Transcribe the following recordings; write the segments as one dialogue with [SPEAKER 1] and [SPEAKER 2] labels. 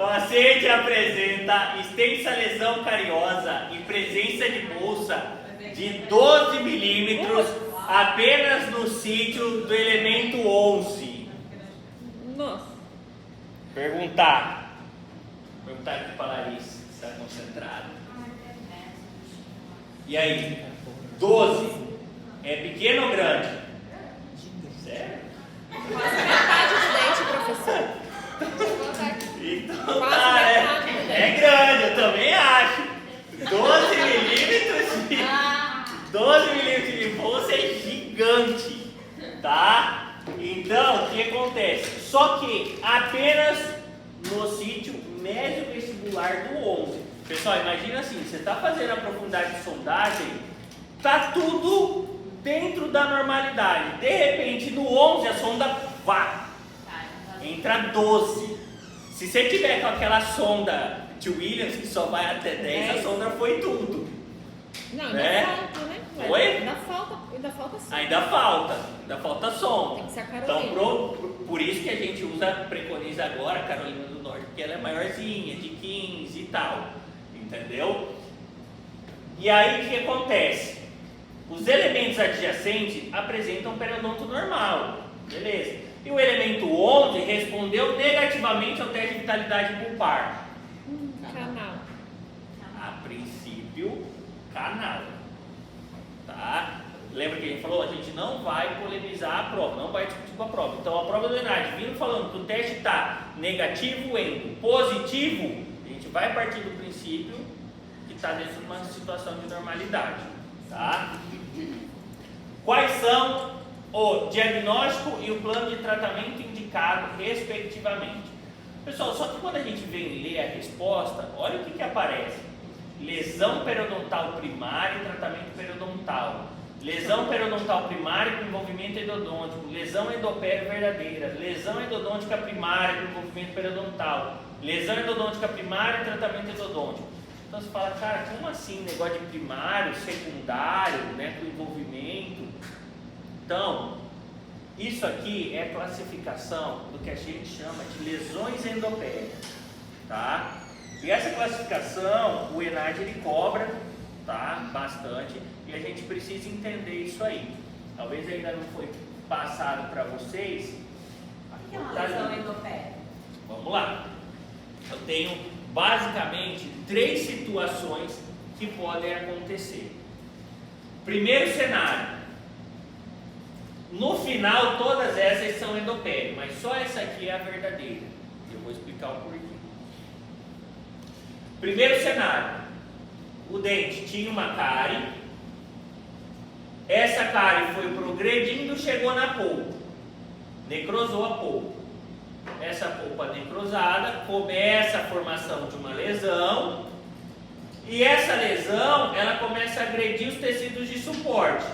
[SPEAKER 1] paciente apresenta extensa lesão cariosa e presença de bolsa de 12 milímetros apenas no sítio do elemento 11.
[SPEAKER 2] Nossa.
[SPEAKER 1] Perguntar aqui para a Larissa, se está concentrado. E aí? 12 é pequeno ou grande? Sério?
[SPEAKER 2] Quase metade do dente, professor.
[SPEAKER 1] Então tá, é grande, eu também acho. 12 milímetros de bolsa é gigante, tá? Então, o que acontece? Só que apenas no sítio médio vestibular do 11. Pessoal, imagina assim, você está fazendo a profundidade de sondagem, tá tudo dentro da normalidade. De repente, no 11 a sonda entra 12. Se você tiver com aquela sonda de Williams que só vai até 10, a sonda foi tudo.
[SPEAKER 2] Não, ainda
[SPEAKER 1] né?
[SPEAKER 2] falta, né?
[SPEAKER 1] Oi?
[SPEAKER 2] Ainda falta sim.
[SPEAKER 1] Ainda falta sonda.
[SPEAKER 2] Tem que ser a Carolina.
[SPEAKER 1] Então, por isso que a gente preconiza agora a Carolina do Norte, porque ela é maiorzinha, de 15 e tal. Entendeu? E aí o que acontece? Os elementos adjacentes apresentam periodonto normal, beleza? E o elemento 11 respondeu negativamente ao teste de vitalidade pulpar.
[SPEAKER 2] Canal.
[SPEAKER 1] A princípio, canal. Tá? Lembra que a gente falou? A gente não vai polemizar a prova, não vai discutir com a prova. Então a prova do ENAD, vindo falando que o teste está negativo, endo, positivo, a gente vai partir do princípio que está dentro de uma situação de normalidade. Tá? Quais são o diagnóstico e o plano de tratamento indicado, respectivamente? Pessoal, só que quando a gente vem ler a resposta, olha o que aparece: lesão periodontal primária e tratamento periodontal, lesão periodontal primária com envolvimento endodôntico, lesão endopério verdadeira, lesão endodôntica primária com envolvimento periodontal, lesão endodôntica primária e tratamento endodôntico. Então você fala, cara, como assim negócio de primário, secundário, né, com envolvimento? Então, isso aqui é classificação do que a gente chama de lesões endopéricas, tá? E essa classificação, o ENAD ele cobra, tá? Bastante, e a gente precisa entender isso aí. Talvez ainda não foi passado para vocês.
[SPEAKER 3] O que é uma lesão endopérica?
[SPEAKER 1] Vamos lá. Eu tenho basicamente 3 situações que podem acontecer. Primeiro cenário. No final, todas essas são endopério, mas só essa aqui é a verdadeira. Eu vou explicar o porquê. Primeiro cenário. O dente tinha uma cárie. Essa cárie foi progredindo, chegou na polpa. Necrosou a polpa. Essa polpa necrosada começa a formação de uma lesão. E essa lesão, ela começa a agredir os tecidos de suporte.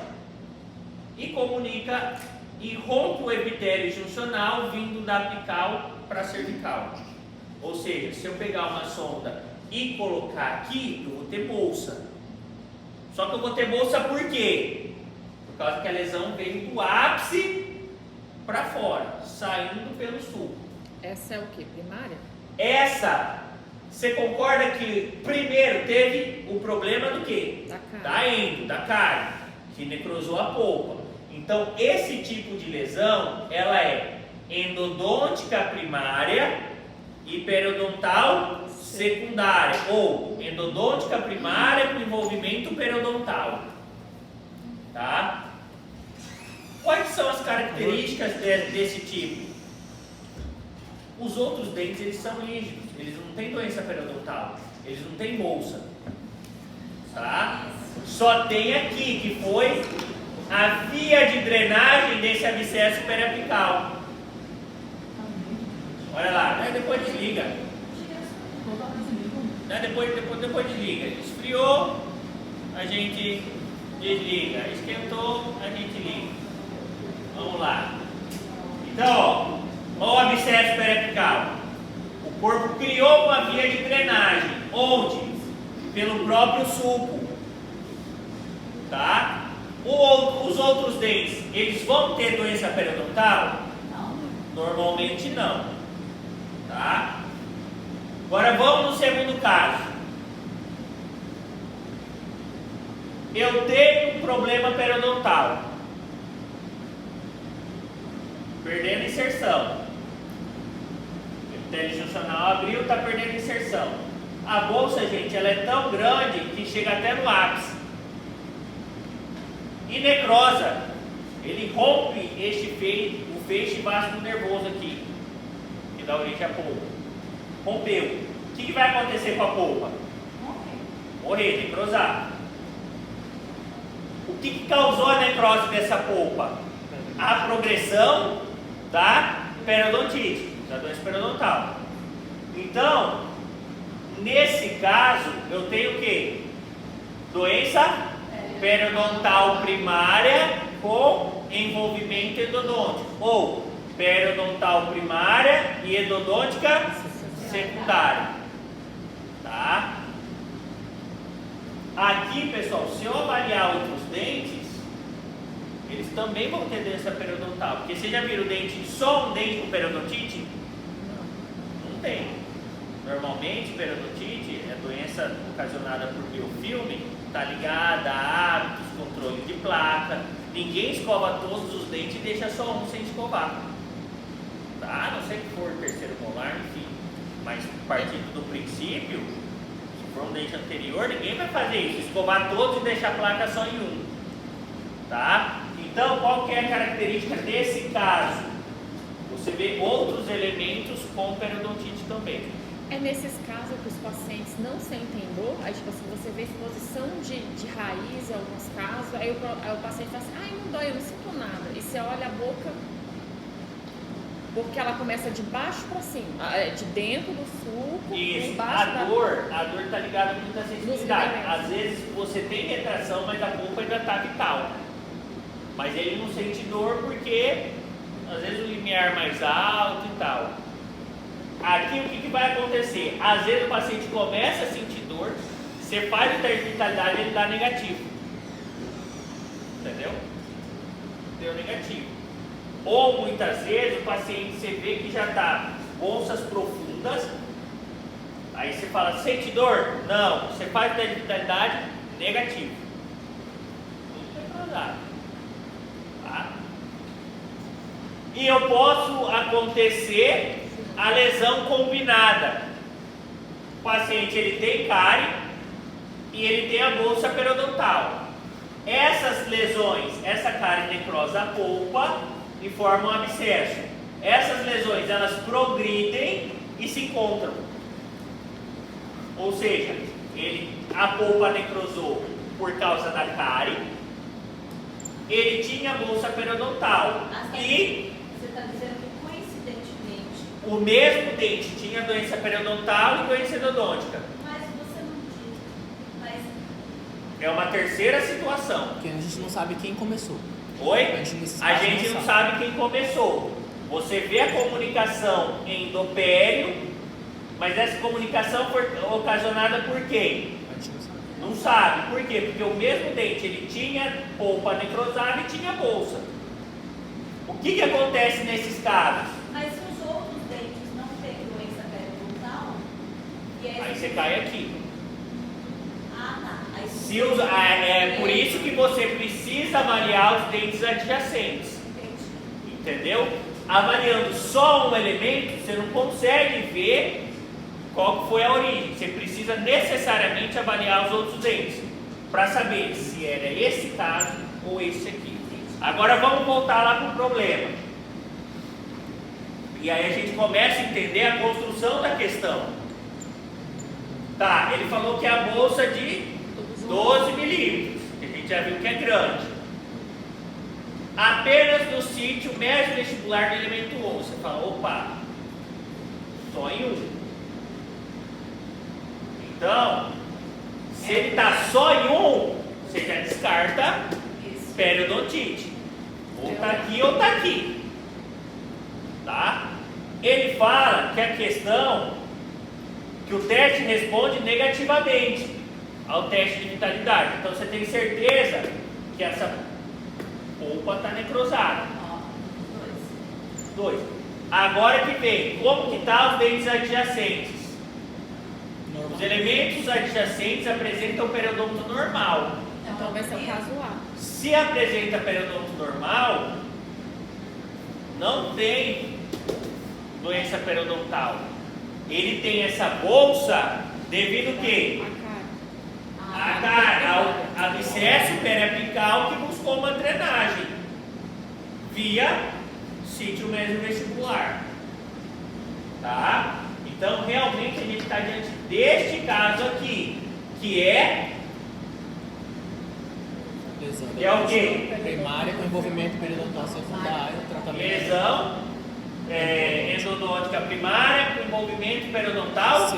[SPEAKER 1] E comunica e rompe o epitélio juncional vindo da apical para a cervical. Ou seja, se eu pegar uma sonda e colocar aqui, eu vou ter bolsa. Só que eu vou ter bolsa por quê? Por causa que a lesão veio do ápice para fora, saindo pelo sulco.
[SPEAKER 2] Essa é o que? Primária?
[SPEAKER 1] Essa, você concorda que primeiro teve o problema do quê? Da endo, da cárie, que necrosou a polpa. Então, esse tipo de lesão, ela é endodôntica primária e periodontal secundária, ou endodôntica primária com envolvimento periodontal. Tá? Quais são as características desse tipo? Os outros dentes, eles são rígidos, eles não têm doença periodontal, eles não têm bolsa. Tá? Só tem aqui, que foi a via de drenagem desse abscesso periapical. Olha lá, né? Depois desliga. Né? Depois desliga. Esfriou, a gente desliga. Esquentou, a gente liga. Vamos lá. Então, ó o abscesso periapical. O corpo criou uma via de drenagem. Onde? Pelo próprio sulco. Tá? Os outros dentes, eles vão ter doença periodontal?
[SPEAKER 3] Não.
[SPEAKER 1] Normalmente não. Tá? mesmo caso. Eu tenho um problema periodontal. Perdendo inserção. O epitélio juncional abriu, está perdendo inserção. A bolsa, gente, ela é tão grande que chega até no ápice. E necrosa, ele rompe o feixe vasco nervoso aqui, que dá origem à polpa. Rompeu. O que vai acontecer com a polpa? Morrer, necrosar. O que causou a necrose dessa polpa? A progressão da periodontite, da doença periodontal. Então, nesse caso, eu tenho o quê? Doença periodontal primária com envolvimento endodôntico. Ou periodontal primária e endodôntica secundária. Tá? Aqui, pessoal, se eu avaliar outros dentes, eles também vão ter doença periodontal. Porque vocês já viram só um dente com periodontite? Não tem. Normalmente, periodontite é doença ocasionada por biofilme, está ligada a hábitos, controle de placa. Ninguém escova todos os dentes e deixa só um sem escovar. Tá? A não ser que for terceiro molar, enfim. Mas partindo do princípio, se for um dente anterior, ninguém vai fazer isso. Escovar todos e deixar a placa só em um. Tá? Então, qual que é a característica desse caso? Você vê outros elementos com periodontite também.
[SPEAKER 2] É nesses casos que os pacientes não sentem dor, aí tipo assim, você vê exposição de raiz em alguns casos, aí o paciente fala assim, ai, não dói, eu não sinto nada. E você olha a boca, porque ela começa de baixo para cima, de dentro do sulco,
[SPEAKER 1] Isso,
[SPEAKER 2] embaixo
[SPEAKER 1] a dor está ligada muito à sensibilidade. Às vezes você tem retração, mas a polpa ainda está vital. Mas ele não sente dor porque, às vezes, o limiar mais alto e tal. Aqui o que vai acontecer? Às vezes o paciente começa a sentir dor, você faz o teste de vitalidade e ele dá negativo. Entendeu? Deu negativo. Ou muitas vezes o paciente você vê que já está bolsas profundas, aí você fala, sente dor? Não. Você faz o teste de vitalidade, negativo. Tudo necrosado. Tá? E eu posso acontecer a lesão combinada. O paciente ele tem cárie e ele tem a bolsa periodontal. Essas lesões, essa cárie necrosa a polpa e forma um abscesso. Essas lesões elas progridem e se encontram. Ou seja, a polpa necrosou por causa da cárie, ele tinha a bolsa periodontal e
[SPEAKER 3] você está dizendo que coincidentemente
[SPEAKER 1] o mesmo dente tinha doença periodontal e doença endodôntica.
[SPEAKER 3] Mas você não diz. Mas
[SPEAKER 1] É uma terceira situação.
[SPEAKER 4] Porque a gente não sabe quem começou.
[SPEAKER 1] Oi?
[SPEAKER 4] A gente
[SPEAKER 1] Não sabe quem começou. Você vê a comunicação endopério, mas essa comunicação foi ocasionada por quem?
[SPEAKER 4] A gente não sabe.
[SPEAKER 1] Não sabe. Por quê? Porque o mesmo dente ele tinha polpa necrosada e tinha bolsa. O que acontece nesses casos?
[SPEAKER 3] Mas se os outros dentes não têm doença periodontal,
[SPEAKER 1] Aí você cai aqui.
[SPEAKER 3] tá. Aí
[SPEAKER 1] É por isso que você precisa avaliar os dentes adjacentes.
[SPEAKER 3] Entendi.
[SPEAKER 1] Entendeu? Avaliando só um elemento, você não consegue ver qual que foi a origem. Você precisa necessariamente avaliar os outros dentes para saber se era esse caso ou esse aqui. Agora vamos voltar lá para o problema. E aí a gente começa a entender a construção da questão. Tá, ele falou que é a bolsa de 12 milímetros, que a gente já viu que é grande. Apenas no sítio médio vestibular do elemento 1. Você fala, opa, só em um. Então, se ele está só em um, você já descarta periodontite. Ou está aqui ou está aqui. Tá? Ele fala que a questão, que o teste responde negativamente ao teste de vitalidade. Então você tem certeza que essa polpa está necrosada. Dois. Agora que vem, como que tá os dentes adjacentes?
[SPEAKER 4] Normal.
[SPEAKER 1] Os elementos adjacentes apresentam periodonto normal.
[SPEAKER 2] Então vai ser o caso A.
[SPEAKER 1] Se apresenta periodonto normal, não tem doença periodontal. Ele tem essa bolsa devido ao quê?
[SPEAKER 2] A cara.
[SPEAKER 1] Ao abscesso periapical que buscou uma drenagem via sítio mesovestibular. Tá? Então, realmente, a gente está diante deste caso aqui, que é
[SPEAKER 4] Lesão
[SPEAKER 1] Que é o quê?
[SPEAKER 4] primária com envolvimento periodontal secundário, tratamento.
[SPEAKER 1] lesão endodôntica primária com envolvimento periodontal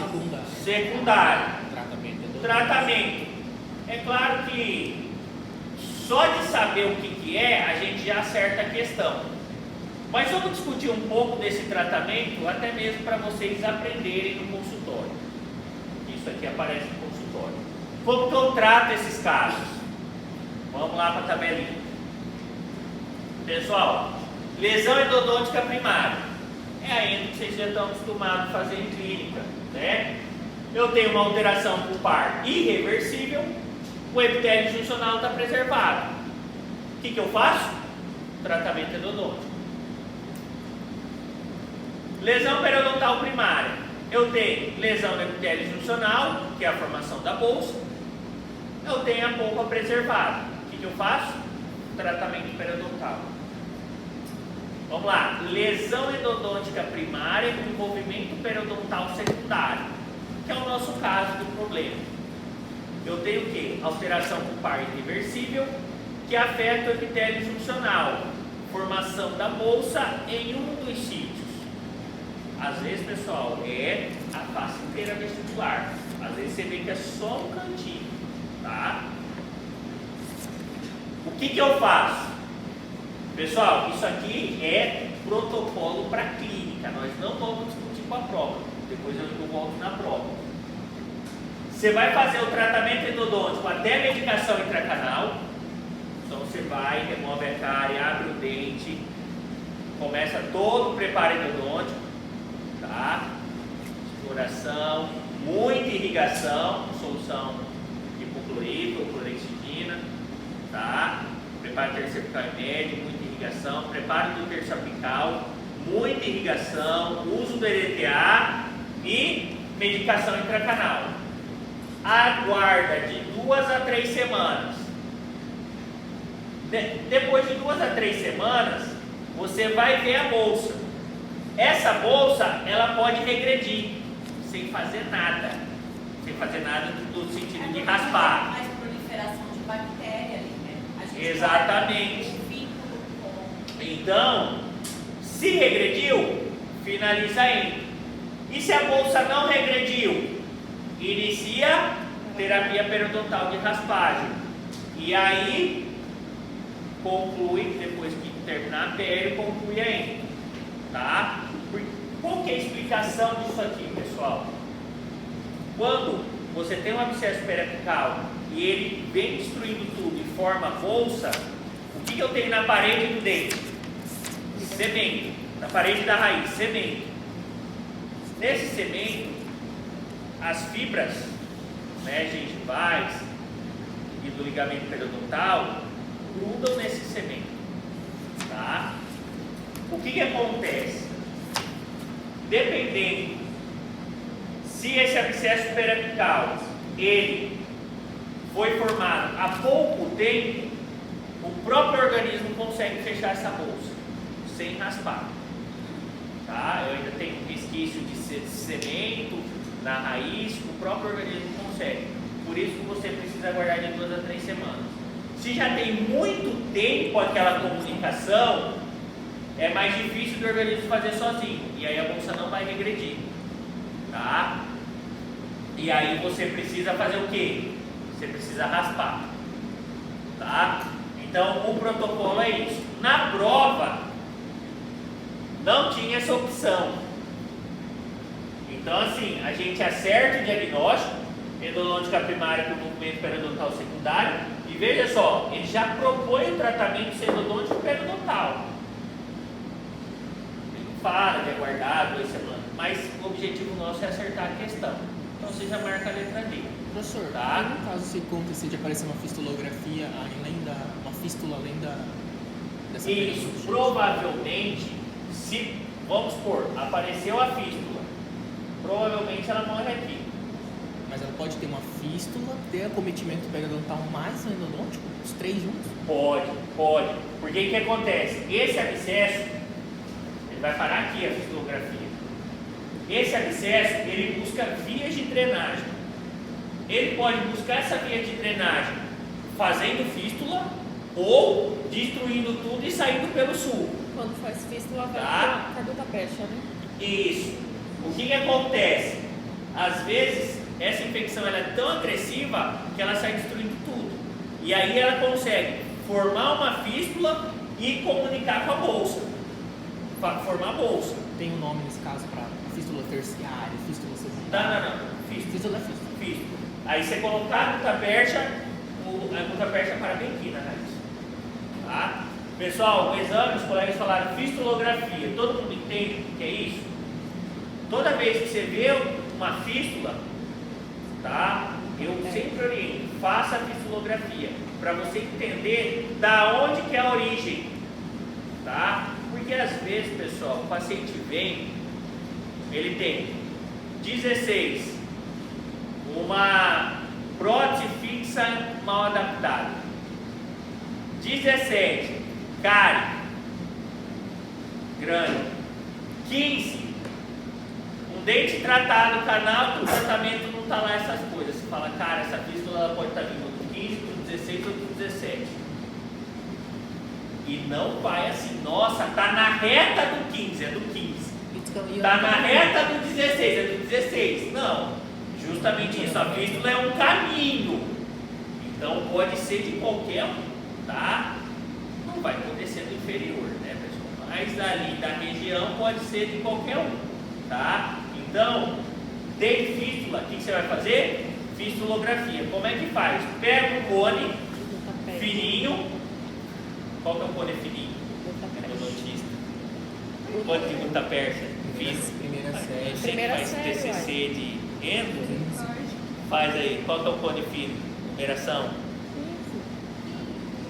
[SPEAKER 1] secundário.
[SPEAKER 4] Tratamento endodôntico.
[SPEAKER 1] Tratamento. É claro que só de saber o que é, a gente já acerta a questão. Mas vamos discutir um pouco desse tratamento, até mesmo para vocês aprenderem no consultório. Isso aqui aparece no consultório. Como que eu trato esses casos? Vamos lá para a tabelinha. Pessoal, lesão endodôntica primária. É a endo que vocês já estão acostumados a fazer em clínica, né? Eu tenho uma alteração pulpar irreversível, o epitélio juncional está preservado. O que eu faço? Tratamento endodôntico. Lesão periodontal primária. Eu tenho lesão no epitélio juncional, que é a formação da bolsa. Eu tenho a polpa preservada. O que eu faço? Tratamento periodontal. Vamos lá. Lesão endodôntica primária com envolvimento periodontal secundário, que é o nosso caso do problema. Eu tenho o quê? Alteração pulpar irreversível, que afeta o epitélio juncional, formação da bolsa em um dos sítios. Às vezes, pessoal, é a face inteira vestibular. Às vezes você vê que é só um cantinho, tá? O que eu faço? Pessoal, isso aqui é protocolo para clínica. Nós não vamos discutir com a prova. Depois eu volto na prova. Você vai fazer o tratamento endodôntico até medicação intracanal. Então você vai, remove a cárie, abre o dente, começa todo o preparo endodôntico, tá? Exploração, muita irrigação, solução de hipoclorito ou clorexidina, tá? Preparo terço apical e médio, muita irrigação, preparo do terço apical, muita irrigação, uso do EDTA e medicação intracanal. Aguarda de 2 a 3 semanas. Depois de 2 a 3 semanas, você vai ver a bolsa. Essa bolsa, ela pode regredir, sem fazer nada. Sem fazer nada no sentido de raspar.
[SPEAKER 3] Mais proliferação de bactéria ali, né? A gente
[SPEAKER 1] Exatamente.
[SPEAKER 3] vai ter um vínculo
[SPEAKER 1] Então, se regrediu, finaliza aí. E se a bolsa não regrediu, inicia terapia periodontal de raspagem. E aí, conclui, depois que terminar a pele, conclui aí. Tá? Qual que é a explicação disso aqui, pessoal? Quando você tem um abscesso periapical e ele vem destruindo tudo e forma bolsa, o que eu tenho na parede do dente? Cemento. Na parede da raiz, cemento. Nesse cemento, as fibras, né, gengivais e do ligamento periodontal grudam nesse cemento. Tá? O que acontece? Dependendo se esse abscesso periapical ele foi formado há pouco tempo, o próprio organismo consegue fechar essa bolsa sem raspar. Tá? Eu ainda tenho resquício de cemento na raiz, o próprio organismo consegue. Por isso que você precisa guardar de 2 a 3 semanas. Se já tem muito tempo aquela comunicação, é mais difícil do organismo fazer sozinho. E aí a bolsa não vai regredir. Tá? E aí você precisa fazer o quê? Você precisa raspar. Tá? Então o protocolo é isso. Na prova, não tinha essa opção. Então assim, a gente acerta o diagnóstico, endodôntica primária com movimento periodontal secundário, e veja só, ele já propõe o tratamento endodôntico periodontal. Ele não fala de aguardar 2 semanas, mas o objetivo nosso é acertar a questão. então você já marca a letra D.
[SPEAKER 4] Professor,
[SPEAKER 1] Tá.
[SPEAKER 4] aí no caso se acontecer de aparecer uma fistulografia uma fístula além dessa
[SPEAKER 1] Isso,
[SPEAKER 4] periodonte?
[SPEAKER 1] provavelmente, se, vamos supor, apareceu a fístula, provavelmente ela morre aqui.
[SPEAKER 4] Mas ela pode ter uma fístula, ter acometimento periodontal mais o endodôntico? Os três juntos?
[SPEAKER 1] Pode. Porque o que acontece? Esse abscesso, ele vai parar aqui a fistulografia. Esse abscesso, ele busca vias de drenagem. Ele pode buscar essa via de drenagem fazendo fístula ou destruindo tudo e saindo pelo sul.
[SPEAKER 2] Quando faz fístula, vai
[SPEAKER 1] Tá.
[SPEAKER 2] pra caduta percha, né?
[SPEAKER 1] Isso. O que acontece? Às vezes, essa infecção ela é tão agressiva que ela sai destruindo tudo. E aí ela consegue formar uma fístula e comunicar com a bolsa. Formar a bolsa.
[SPEAKER 4] Tem um nome nesse caso para fístula terciária, fístula secundária?
[SPEAKER 1] Não.
[SPEAKER 4] Fístula é fístula.
[SPEAKER 1] Fístula. Aí você colocar a gutta percha, a gutta percha para bem aqui na raiz. Tá? Pessoal, o exame, os colegas falaram fistulografia. Todo mundo entende o que é isso? Toda vez que você vê uma fístula, tá? Eu sempre oriento, faça a fistulografia, para você entender da onde que é a origem, tá? Porque às vezes, pessoal, o paciente vem, ele tem 16, uma prótese fixa mal adaptada, 17, cárie grande, 15, um dente tratado, canal que o tratamento não está lá, essas coisas. Você fala, cara, essa fístula ela pode estar vindo do 15, do 16 ou do 17. E não vai assim, nossa, tá na reta do 15, é do 15. Tá na reta do 16, é do 16. Não, justamente isso, a fístula é um caminho. Então pode ser de qualquer um, tá? Não vai poder ser do inferior, né, pessoal? Mas ali da região pode ser de qualquer um, tá? Então, tem fístula, o que você vai fazer? Fistulografia. Como é que faz? Pega um cone fininho. Qual que é o cone fininho? Endodontista. Cone de gutta percha. Fiz.
[SPEAKER 4] Primeira série.
[SPEAKER 1] Você que
[SPEAKER 2] Primeira
[SPEAKER 1] faz
[SPEAKER 2] série,
[SPEAKER 1] TCC de endo, faz aí. Qual que é o cone fino? Numeração?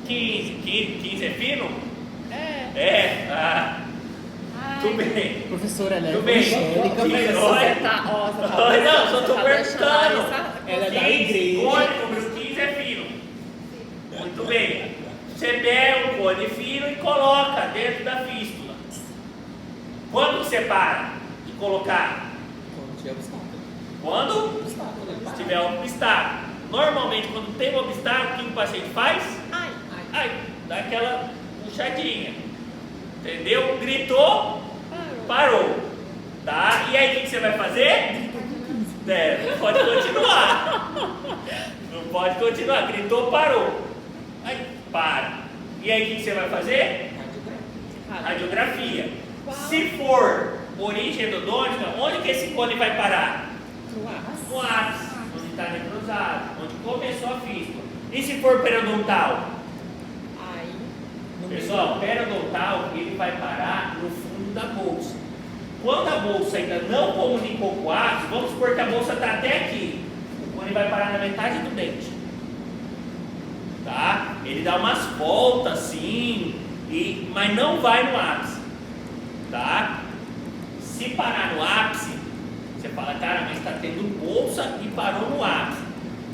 [SPEAKER 1] 15 é fino?
[SPEAKER 2] É.
[SPEAKER 1] Tudo bem.
[SPEAKER 4] Professora, ela é
[SPEAKER 1] Tudo bem.
[SPEAKER 4] evangélica, mas
[SPEAKER 1] Olha.
[SPEAKER 2] Você tá, ó, você tá
[SPEAKER 1] Não, só tô
[SPEAKER 2] tá
[SPEAKER 1] perguntando.
[SPEAKER 4] Ela é da
[SPEAKER 1] 15,
[SPEAKER 4] igreja.
[SPEAKER 1] cone número 15 é fino. Muito bem. Você pega um cone fino e coloca dentro da fístula. Quando você para de colocar?
[SPEAKER 4] quando tiver obstáculo.
[SPEAKER 1] Quando
[SPEAKER 4] Obstáculo.
[SPEAKER 1] tiver um obstáculo. Normalmente, quando tem um obstáculo, o que o paciente faz? Ai, dá aquela puxadinha. Entendeu? Gritou, parou. Tá? E aí o que você vai fazer? Não pode continuar. Não pode continuar. Gritou, parou. Aí, para. E aí o que você vai fazer? Radiografia. Se for origem endodôntica, onde que esse cone vai parar? No ápice, onde está necrosado, onde começou a fístula. E se for periodontal? Pessoal, periodontal, ele vai parar no fundo da bolsa. Quando a bolsa ainda não comunicou com o ápice, vamos supor que a bolsa está até aqui. O cone vai parar na metade do dente. Tá? Ele dá umas voltas assim, mas não vai no ápice. Tá? Se parar no ápice, você fala, cara, mas está tendo bolsa e parou no ápice.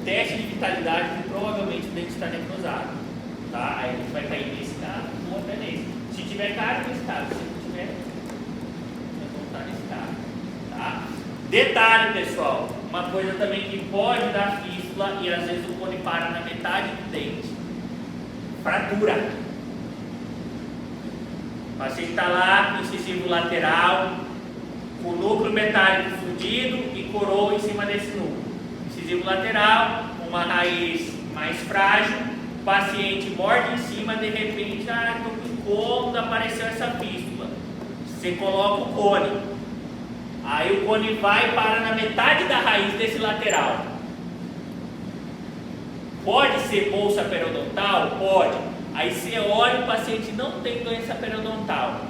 [SPEAKER 1] Teste de vitalidade que provavelmente o dente está necrosado. Tá? Aí a gente vai cair nesse caso ou até nesse. Se tiver cárie, nesse caso. Se não tiver, vai voltar nesse caso. Tá? Detalhe, pessoal, uma coisa também que pode dar fístula e às vezes o cone para na metade do dente. Fratura. O paciente está lá com incisivo lateral, com o núcleo metálico fundido e coroa em cima desse núcleo. Incisivo lateral, uma raiz mais frágil. O paciente morde em cima, de repente, estou com incômodo, apareceu essa fístula. Você coloca o cone. Aí o cone vai e para na metade da raiz desse lateral. Pode ser bolsa periodontal? Pode. Aí você olha, o paciente não tem doença periodontal.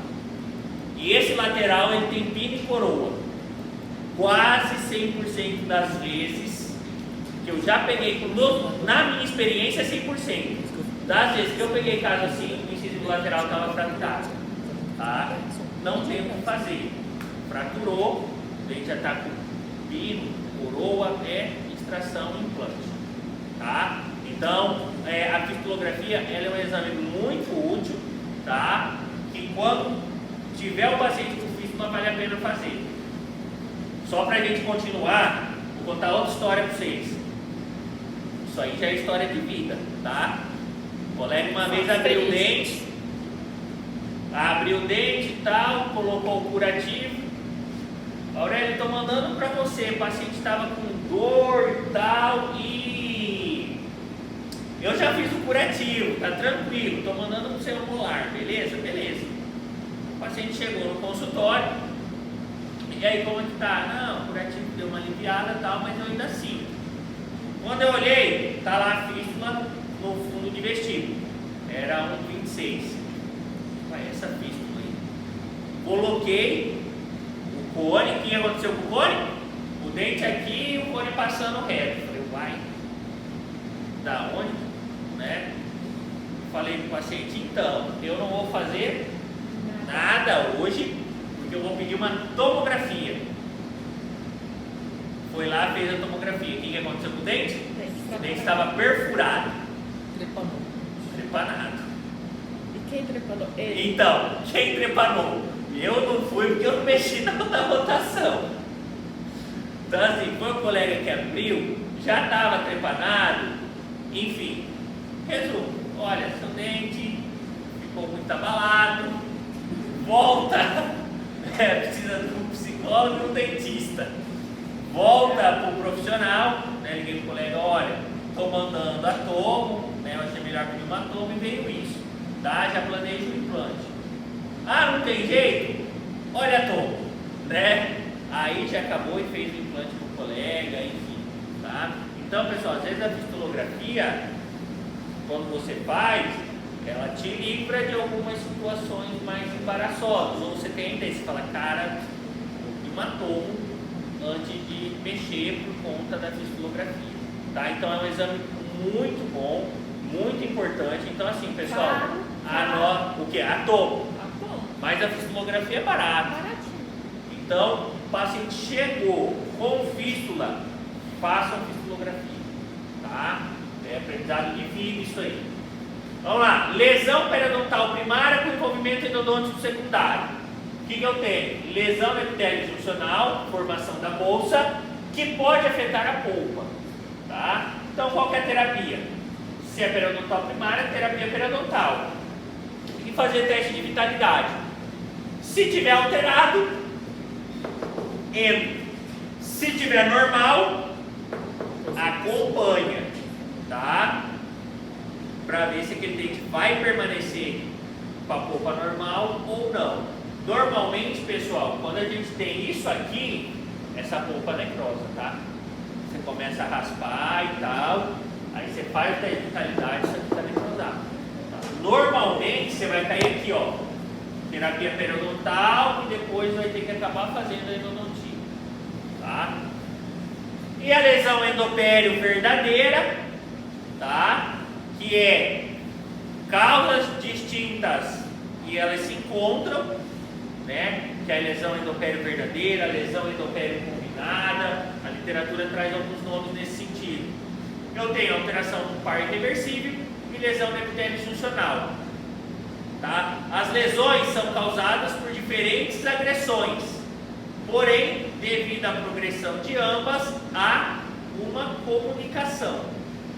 [SPEAKER 1] E esse lateral ele tem pino e coroa. quase 100% das vezes que eu já peguei, na minha experiência 100%, das vezes que eu peguei caso assim, o incisivo lateral estava fraturado, tá? Não tem o que fazer, fraturou, o dente já está com pino, coroa, extração e implante, tá? Então, a fistulografia ela é um exame muito útil, tá? Que quando tiver o paciente com fístula, vale a pena fazer. Só para a gente continuar, vou contar outra história para vocês. Isso aí já é história de vida, tá? O colega uma vez abriu o dente e tal, colocou o curativo. Aurélio, estou mandando para você, o paciente estava com dor e tal, e eu já fiz o curativo, tá tranquilo, estou mandando para o seu molar, beleza? Beleza. O paciente chegou no consultório, e aí como é que tá? Não, o curativo deu uma aliviada e tal, mas eu ainda sinto. Quando eu olhei, tá lá a fístula no fundo de vestíbulo, era 1,26. Olha essa fístula aí. Coloquei o cone, o que aconteceu com o cone? O dente aqui e o cone passando reto. Falei, uai, da onde? Né? Falei pro paciente, então, eu não vou fazer nada hoje, porque eu vou pedir uma tomografia. Foi lá, fez a tomografia. O que aconteceu com o dente? O dente estava perfurado. Trepanado.
[SPEAKER 2] E quem trepanou? Ele.
[SPEAKER 1] Então, quem trepanou? Eu não fui porque eu não mexi na rotação. Então assim, foi o colega que abriu, já estava trepanado, enfim. Resumo, olha, seu dente ficou muito abalado, volta, precisa de um psicólogo e um dentista. Volta para o profissional, né? Liguei para o colega, olha, estou mandando a tomo, né? Eu achei melhor pedir uma tomo e veio isso, tá? Já planejo o implante. Ah, não tem jeito? Olha a tomo, né? Aí já acabou e fez o implante com o colega, enfim, tá? Então, pessoal, às vezes a fistulografia, quando você faz, ela te livra de algumas situações mais embaraçosas, ou você tem a ideia, você fala, cara, eu uma tomo antes de mexer por conta da fistulografia, tá? Então é um exame muito bom, muito importante. Então assim, pessoal, o que? A tomo, mas a fistulografia é barata.
[SPEAKER 2] Baratinho.
[SPEAKER 1] Então, o paciente chegou com fístula, façam fistulografia, tá? É aprendizado de vida isso aí. Vamos lá, lesão periodontal primária com envolvimento endodôntico secundário. O que eu tenho? Lesão no epitélio juncional, formação da bolsa, que pode afetar a polpa, tá? Então, qual que é a terapia? Se é periodontal primária, terapia periodontal. E fazer teste de vitalidade. Se tiver alterado, entra. Se tiver normal, acompanha, tá? Para ver se aquele dente vai permanecer com a polpa normal ou não. Normalmente, pessoal, quando a gente tem isso aqui, essa polpa necrosa, tá? Você começa a raspar e tal, aí você faz o teste de vitalidade, isso aqui está necrosado. Tá? Normalmente, você vai cair aqui, ó, terapia periodontal e depois vai ter que acabar fazendo a endodontia, tá? E a lesão endopério verdadeira, tá? Que é causas distintas e elas se encontram, né? Que é a lesão endopério verdadeira, a lesão endopério combinada, a literatura traz alguns nomes nesse sentido. Eu tenho alteração do par irreversível e lesão do epitélio funcional, tá? As lesões são causadas por diferentes agressões, porém, devido à progressão de ambas, há uma comunicação,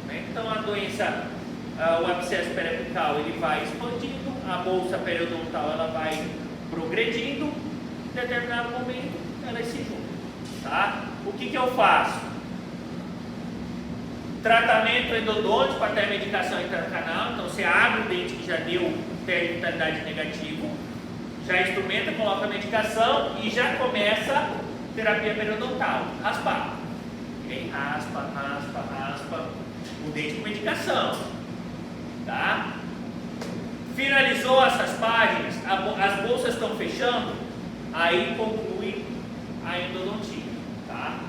[SPEAKER 1] né? Então, a doença, o abscesso periapical, ele vai expandindo, a bolsa periodontal, ela vai progredindo, em determinado momento elas se juntam, tá? O que eu faço? Tratamento endodôntico até medicação intracanal. Então você abre o dente que já deu teste de vitalidade negativo, já instrumenta, coloca a medicação e já começa terapia periodontal, raspar. E aí raspa o dente com medicação, tá? Finalizou essas páginas, as bolsas estão fechando, aí conclui a endodontia.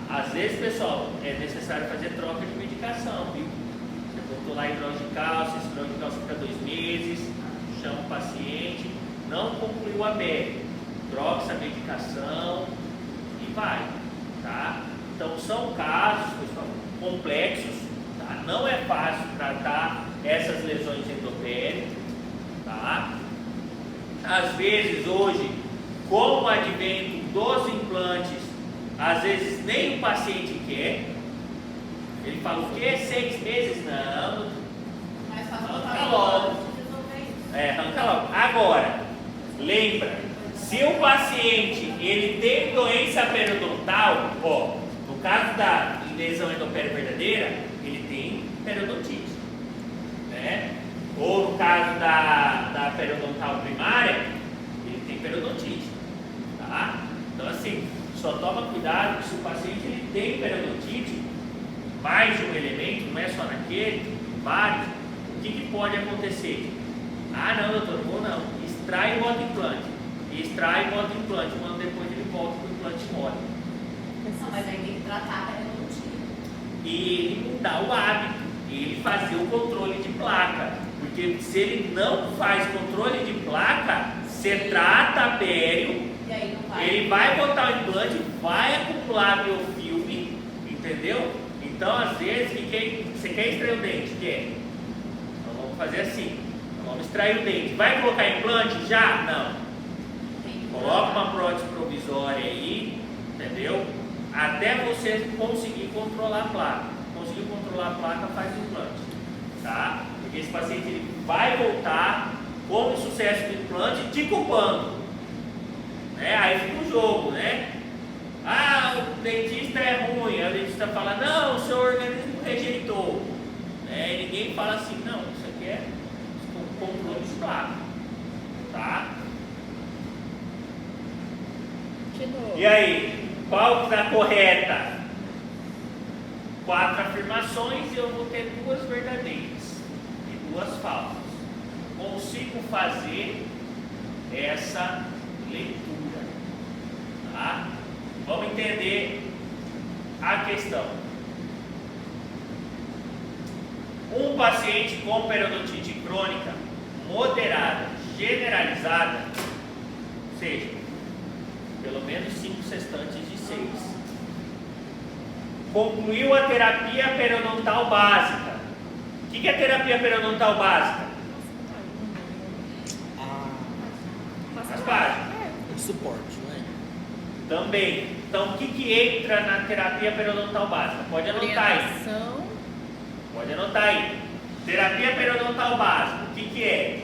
[SPEAKER 1] Às vezes, pessoal, é necessário fazer troca de medicação, viu? Você botou lá hidrogel de cálcio, esse hidrogel de cálcio fica 2 meses, chama o paciente, não concluiu a pele, troca essa medicação e vai, tá? Então são casos, pessoal, complexos, tá? Não é fácil tratar essas lesões endopélicas, tá? Às vezes hoje, com o advento dos implantes, às vezes nem o paciente quer. Ele fala, o que? 6 meses? Não,
[SPEAKER 3] Mas faz
[SPEAKER 1] arranca logo. Arranca logo. Agora, lembra, se o paciente ele tem doença periodontal, ó, no caso da lesão endopélica verdadeira, ele tem periodontite, né? Ou no caso da periodontal primária, ele tem periodontite, tá? Então assim, só toma cuidado que se o paciente ele tem periodontite, mais de um elemento, não é só naquele, vários, o que pode acontecer? Ah não, doutor, vou não, extrai e bota implante, extrai e bota implante, um ano depois ele volta com o implante mole.
[SPEAKER 3] Não, mas aí tem que tratar a periodontia.
[SPEAKER 1] E ele mudar o hábito, ele fazer o controle de placa, porque se ele não faz controle de placa, você trata a pério,
[SPEAKER 3] E aí não vai.
[SPEAKER 1] ele vai botar o implante, vai acumular biofilme, entendeu? Então, às vezes, você quer extrair o dente? Quer? Então, vamos fazer assim. Vamos extrair o dente. Vai colocar implante já? Não.
[SPEAKER 3] Tem que
[SPEAKER 1] Coloca
[SPEAKER 3] tratar.
[SPEAKER 1] uma prótese provisória aí, entendeu? Até você conseguir controlar a placa. Conseguiu controlar a placa, faz o implante. Tá? Porque esse paciente ele vai voltar com o sucesso do implante te culpando. Né? Aí fica o jogo, né? Ah, o dentista é ruim. Aí o dentista fala, não, o seu organismo rejeitou. Né? E ninguém fala assim, não, isso aqui é controle de placa. Tá?
[SPEAKER 2] De novo.
[SPEAKER 1] E aí, qual que tá correta? 4 afirmações e eu vou ter 2 verdadeiras e 2 falsas. Consigo fazer essa leitura, tá? Vamos entender a questão. Um paciente com periodontite crônica moderada, generalizada, ou seja, pelo menos 5 sextantes de 6, concluiu a terapia periodontal básica. O que é terapia periodontal básica? Raspagem.
[SPEAKER 4] Um suporte, não é?
[SPEAKER 1] Também. Então, o que entra na terapia periodontal básica? Pode anotar aí.
[SPEAKER 2] Orientação.
[SPEAKER 1] Pode anotar aí. Terapia periodontal básica. O que é?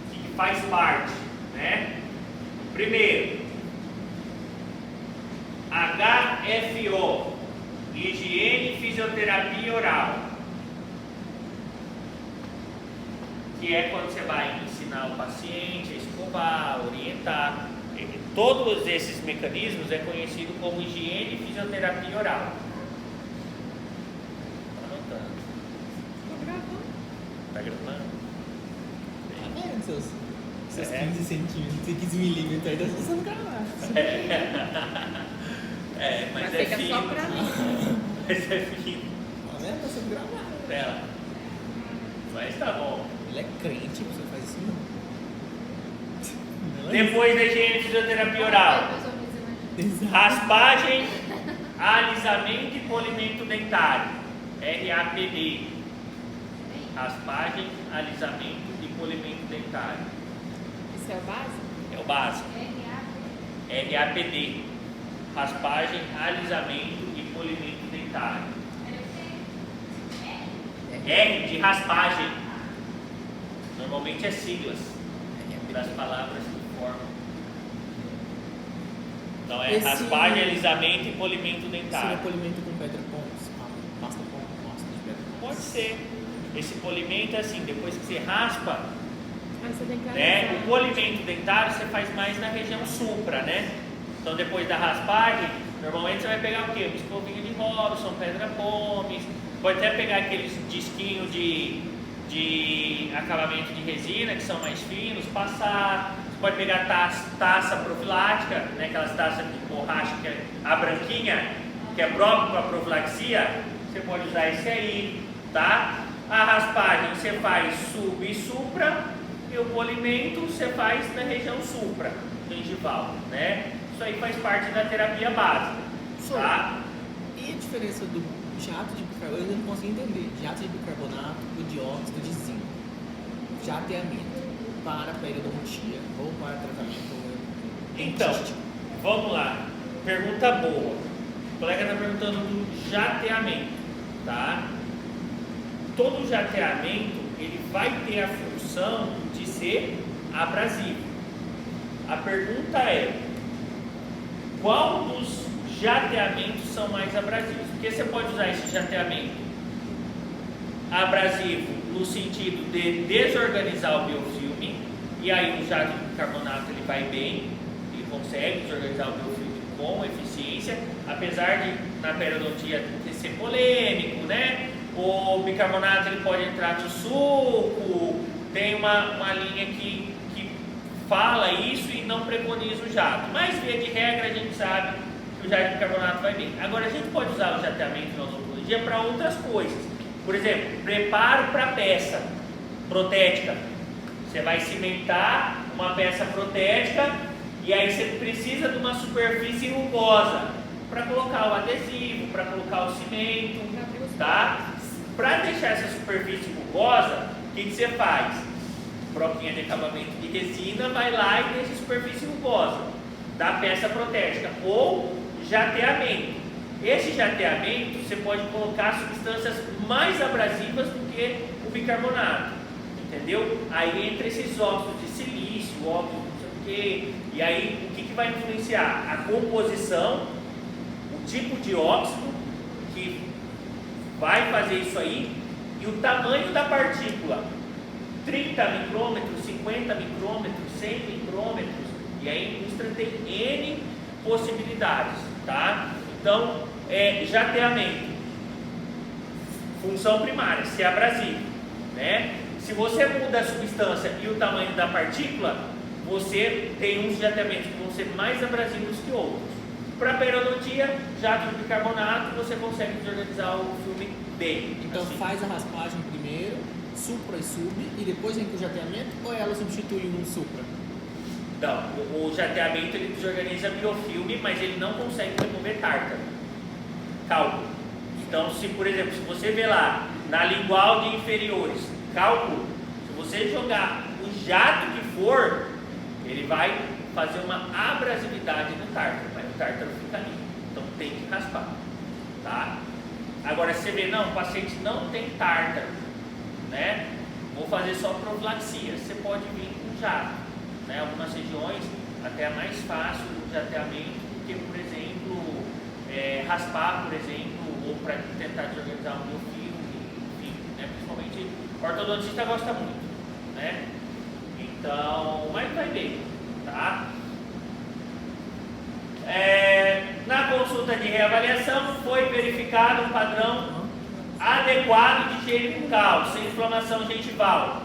[SPEAKER 1] O que faz parte, né? Primeiro, HFO, higiene e fisioterapia oral, que é quando você vai ensinar o paciente a escovar, orientar. Todos esses mecanismos é conhecido como higiene e fisioterapia oral. Tá anotando?
[SPEAKER 2] Tô gravando.
[SPEAKER 1] Tá gravando?
[SPEAKER 4] Tá vendo seus
[SPEAKER 1] É.
[SPEAKER 4] 15 centímetros e 15 milímetros aí, tá sendo gravado.
[SPEAKER 1] Mas
[SPEAKER 2] Mas
[SPEAKER 1] é
[SPEAKER 2] fica
[SPEAKER 1] fino.
[SPEAKER 2] só pra mim.
[SPEAKER 1] Mas é fino.
[SPEAKER 4] Tá vendo? Tá sendo gravado.
[SPEAKER 1] Dela. Mas tá bom.
[SPEAKER 4] Ele é crente, você faz isso não. Não é?
[SPEAKER 1] Depois da higiene e fisioterapia oral.
[SPEAKER 4] Exato.
[SPEAKER 1] Raspagem, alisamento e polimento dentário. RAPD. Raspagem, alisamento e polimento dentário.
[SPEAKER 2] Esse é o básico?
[SPEAKER 1] É o básico. RAPD. Raspagem, alisamento e polimento dentário. R de raspagem. Normalmente é siglas das palavras que formam. Então é
[SPEAKER 4] Esse-
[SPEAKER 1] raspagem, alisamento e polimento
[SPEAKER 4] Seria
[SPEAKER 1] dentário.
[SPEAKER 4] polimento com pedra pons, pasta de pedra pons.
[SPEAKER 1] Pode ser. Esse polimento é assim, depois que você raspa,
[SPEAKER 2] Aí você tem que
[SPEAKER 1] né,
[SPEAKER 2] analisar.
[SPEAKER 1] o polimento dentário você faz mais na região supra, né? Então depois da raspagem, normalmente você vai pegar o quê? Uma escovinha de Robson, pedra pomes, pode até pegar aqueles disquinhos de acabamento de resina que são mais finos, passar, pode pegar taça profilática, né, aquelas taças de borracha, que é a branquinha, que é própria para profilaxia, você pode usar esse aí, tá? A raspagem você faz sub e supra, e o polimento você faz na região supra, gengival, né? Isso aí faz parte da terapia básica, tá?
[SPEAKER 4] E a diferença do jato de bicarbonato? Eu não consigo entender. Jato de bicarbonato, o dióxido de zinco, jateamento para periodontia ou para tratamento
[SPEAKER 1] Então,
[SPEAKER 4] dentístico.
[SPEAKER 1] vamos lá. Pergunta boa. O colega está perguntando do jateamento, tá? Todo jateamento, ele vai ter a função de ser abrasivo. A pergunta é, qual dos jateamentos são mais abrasivos? Porque você pode usar esse jateamento abrasivo no sentido de desorganizar o biofilme, e aí o jato de bicarbonato ele vai bem, ele consegue desorganizar o biofilme com eficiência, apesar de na periodontia ser polêmico, né? O bicarbonato ele pode entrar no suco, tem uma linha que fala isso e não preconiza o jato, mas via de regra a gente sabe que o jato de bicarbonato vai bem. Agora a gente pode usar o jateamento na odontologia para outras coisas, por exemplo, preparo para peça protética. Você vai cimentar uma peça protética e aí você precisa de uma superfície rugosa para colocar o adesivo, para colocar o cimento, tá? Para deixar essa superfície rugosa, o que você faz? Broquinha de acabamento de resina, vai lá e deixa a superfície rugosa da peça protética, ou jateamento. Esse jateamento você pode colocar substâncias mais abrasivas do que o bicarbonato, entendeu? Aí entra esses óxidos de silício, óxido não sei o que, e aí o que vai influenciar? A composição, o tipo de óxido que vai fazer isso aí e o tamanho da partícula. 30 micrômetros, 50 micrômetros, 100 micrômetros, e a indústria tem N possibilidades, tá? Então, jateamento, função primária, ser abrasivo, né? Se você muda a substância e o tamanho da partícula, você tem uns jateamentos que vão ser mais abrasivos que outros. Para periodontia, jato de bicarbonato, você consegue desorganizar o filme bem.
[SPEAKER 4] Então
[SPEAKER 1] assim.
[SPEAKER 4] faz a raspagem primeiro, supra e sub, e depois vem com o jateamento, ou ela substitui um supra?
[SPEAKER 1] Não, o jateamento ele desorganiza biofilme, mas ele não consegue remover tártaro, cálculo. Então, se por exemplo, se você vê lá na lingual de inferiores, cálculo, se você jogar o jato que for, ele vai fazer uma abrasividade no tártaro, mas o tártaro fica ali. Então tem que raspar, tá? Agora, se você vê, não, o paciente não tem tártaro, né? Vou fazer só profilaxia. Você pode vir com jato, né? Algumas regiões até é mais fácil o jateamento do que, por exemplo, raspar, por exemplo, ou para tentar desorganizar um biofilme, enfim, né? Principalmente o ortodontista gosta muito, né? Então, mas vai bem, tá? Na consulta de reavaliação foi verificado um padrão adequado de higiene bucal, sem inflamação gengival,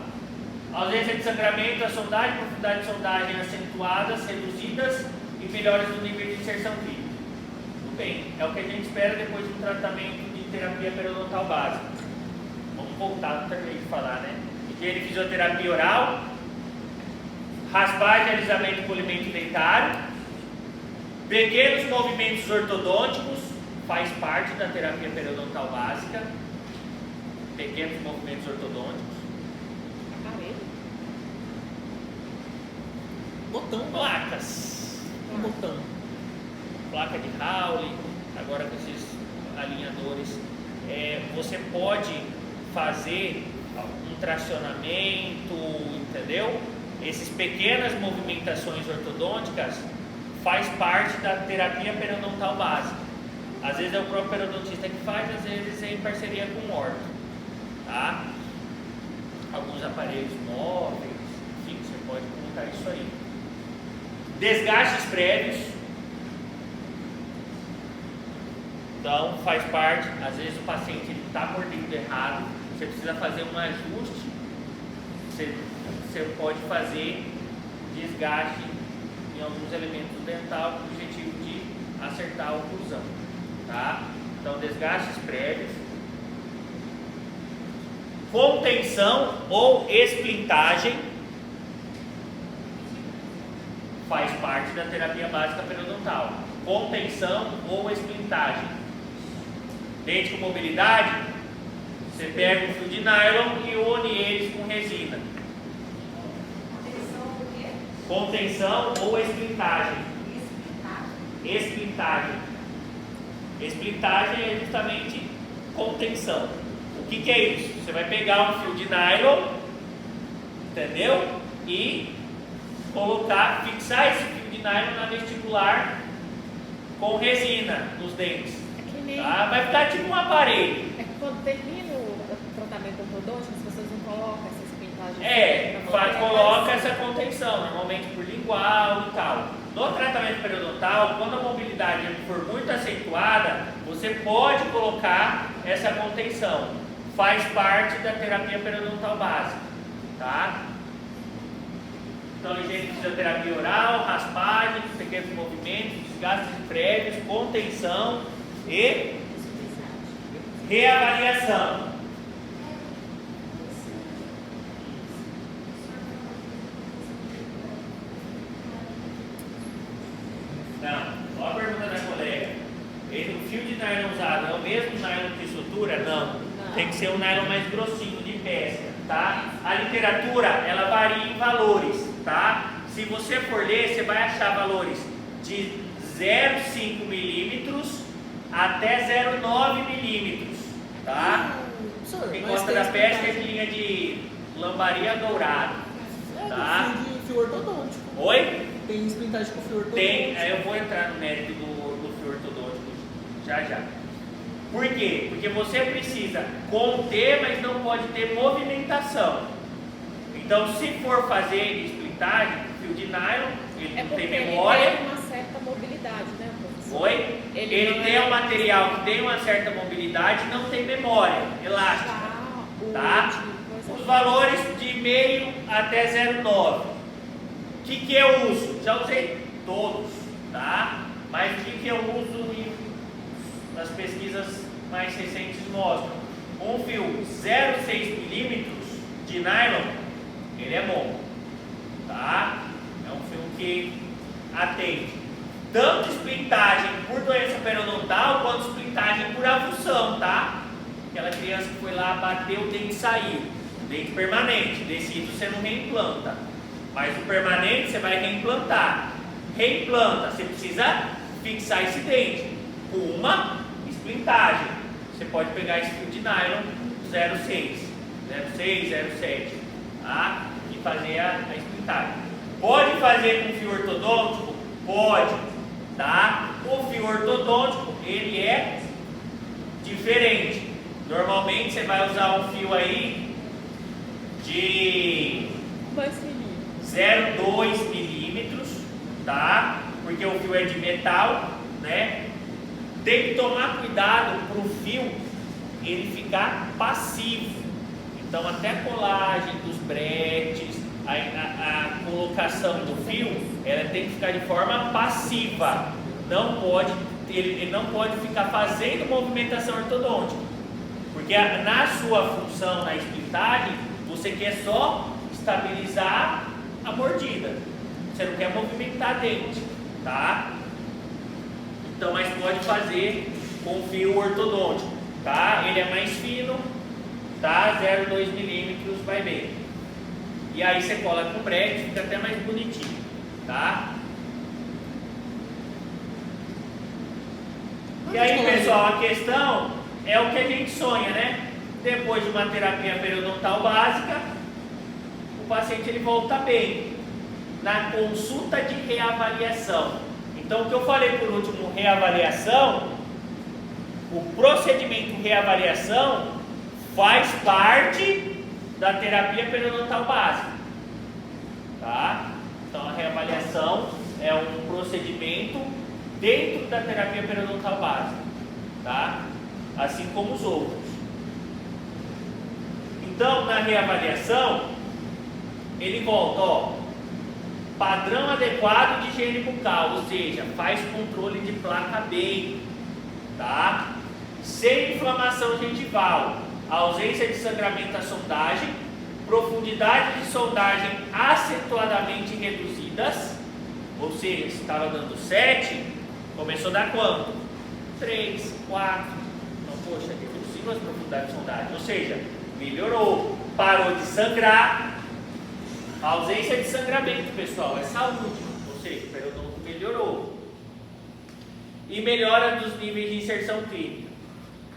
[SPEAKER 1] ausência de sangramento, a sondagem, profundidade de sondagem acentuadas, reduzidas e melhores no nível de inserção clínica. Tudo bem, é o que a gente espera depois de um tratamento de terapia periodontal básica. Vamos voltar, não terminei de falar, né? Higiene e fisioterapia oral, raspagem, alisamento e polimento dentário, pequenos movimentos ortodônticos, faz parte da terapia periodontal básica, pequenos movimentos ortodônticos,
[SPEAKER 2] Aparelho.
[SPEAKER 4] Botão,
[SPEAKER 1] placas,
[SPEAKER 4] um botão.
[SPEAKER 1] placa de Hawley, agora com esses alinhadores, você pode fazer um tracionamento, entendeu? Essas pequenas movimentações ortodônticas faz parte da terapia periodontal básica. Às vezes é o próprio periodontista que faz, às vezes é em parceria com o orto, tá? Alguns aparelhos móveis, enfim, você pode colocar isso aí. Desgastes prévios, então faz parte. Às vezes o paciente está mordendo errado, você precisa fazer um ajuste, você pode fazer desgaste em alguns elementos dental com o objetivo de acertar a oclusão, tá? Então, desgastes prévios, contenção ou esplintagem faz parte da terapia básica periodontal. Contenção ou esplintagem. Dente com mobilidade, você pega um fio de nylon e une eles com resina. Contenção ou esplintagem. Esplintagem. Esplintagem é justamente contenção. O que é isso? Você vai pegar um fio de nylon, entendeu? E colocar, fixar esse fio de nylon na vestibular com resina nos dentes.
[SPEAKER 2] É que nem...
[SPEAKER 1] Tá? Vai ficar tipo um aparelho.
[SPEAKER 2] É que quando termina o tratamento ortodôntico, as pessoas não colocam essa esplintagem.
[SPEAKER 1] Coloca essa contenção, normalmente por lingual e tal. No tratamento periodontal, quando a mobilidade for muito acentuada, você pode colocar essa contenção. Faz parte da terapia periodontal básica, tá? Então, higiene de fisioterapia oral, raspagem, pequenos movimentos, desgastes prévios, contenção e reavaliação. Não, olha a pergunta da colega. O fio de nylon usado é o mesmo nylon que sutura? Não. Tem que ser um nylon mais grossinho, de pesca, tá? A literatura, ela varia em valores, tá? Se você for ler, você vai achar valores de 0,5 milímetros até 0,9 milímetros, tá? Quem gosta da pesca é de linha de lambaria dourado, tá?
[SPEAKER 4] Fio ortodôntico.
[SPEAKER 1] Oi?
[SPEAKER 4] Tem esplintagem com fio ortodôntico.
[SPEAKER 1] Tem, eu vou entrar no mérito do fio ortodôntico já. Por quê? Porque você precisa conter, mas não pode ter movimentação. Então, se for fazer splintagem, fio de nylon, ele não tem memória.
[SPEAKER 2] Ele tem uma certa mobilidade, né, professor?
[SPEAKER 1] Oi? Ele tem um material que tem uma certa mobilidade e não tem memória elástica. Tá? Os valores de meio até 0,9. O que eu uso? Já usei todos, tá? Mas o que eu uso as pesquisas mais recentes mostram? Um fio 0,6 milímetros de nylon, ele é bom, tá? É um fio que atende tanto splintagem por doença periodontal quanto splintagem por avulsão, tá? Aquela criança que foi lá, bateu, o dente saiu, dente permanente, decido você não reimplanta, mas o permanente você vai reimplantar. Reimplanta, você precisa fixar esse dente com uma splintagem. Você pode pegar esse fio de nylon 0,6, 0,7, tá? E fazer a splintagem. Pode fazer com fio ortodôntico? Pode, tá? O fio ortodôntico, ele é diferente. Normalmente você vai usar um fio aí de 0,2 milímetros, tá? Porque o fio é de metal, né? Tem que tomar cuidado para o fio ele ficar passivo. Então, até a colagem dos bretes, a colocação do fio, ela tem que ficar de forma passiva. Não pode, ele não pode ficar fazendo movimentação ortodôntica, porque na sua função na splintagem, você quer só estabilizar a mordida. Você não quer movimentar dente, tá? Então, mas pode fazer com fio ortodôntico, tá? Ele é mais fino, tá? 0,2 milímetros, vai bem. E aí você cola com brete, fica até mais bonitinho, tá? E aí, pessoal, a questão é o que a gente sonha, né? Depois de uma terapia periodontal básica, o paciente ele volta bem na consulta de reavaliação. Então, o que eu falei por último, reavaliação, o procedimento reavaliação faz parte da terapia periodontal básica, tá? Então, a reavaliação é um procedimento dentro da terapia periodontal básica, tá? Assim como os outros. Então, na reavaliação, ele volta, ó, Padrão adequado de higiene bucal, ou seja, faz controle de placa bem, tá? Sem inflamação gengival, ausência de sangramento à sondagem, profundidade de sondagem acentuadamente reduzidas, ou seja, se estava dando 7, começou a dar quanto? 3, 4, então, poxa, reduziu as profundidades de sondagem, ou seja, melhorou, parou de sangrar. A ausência de sangramento, pessoal, é saúde, ou seja, o periodonto melhorou. E melhora dos níveis de inserção clínica.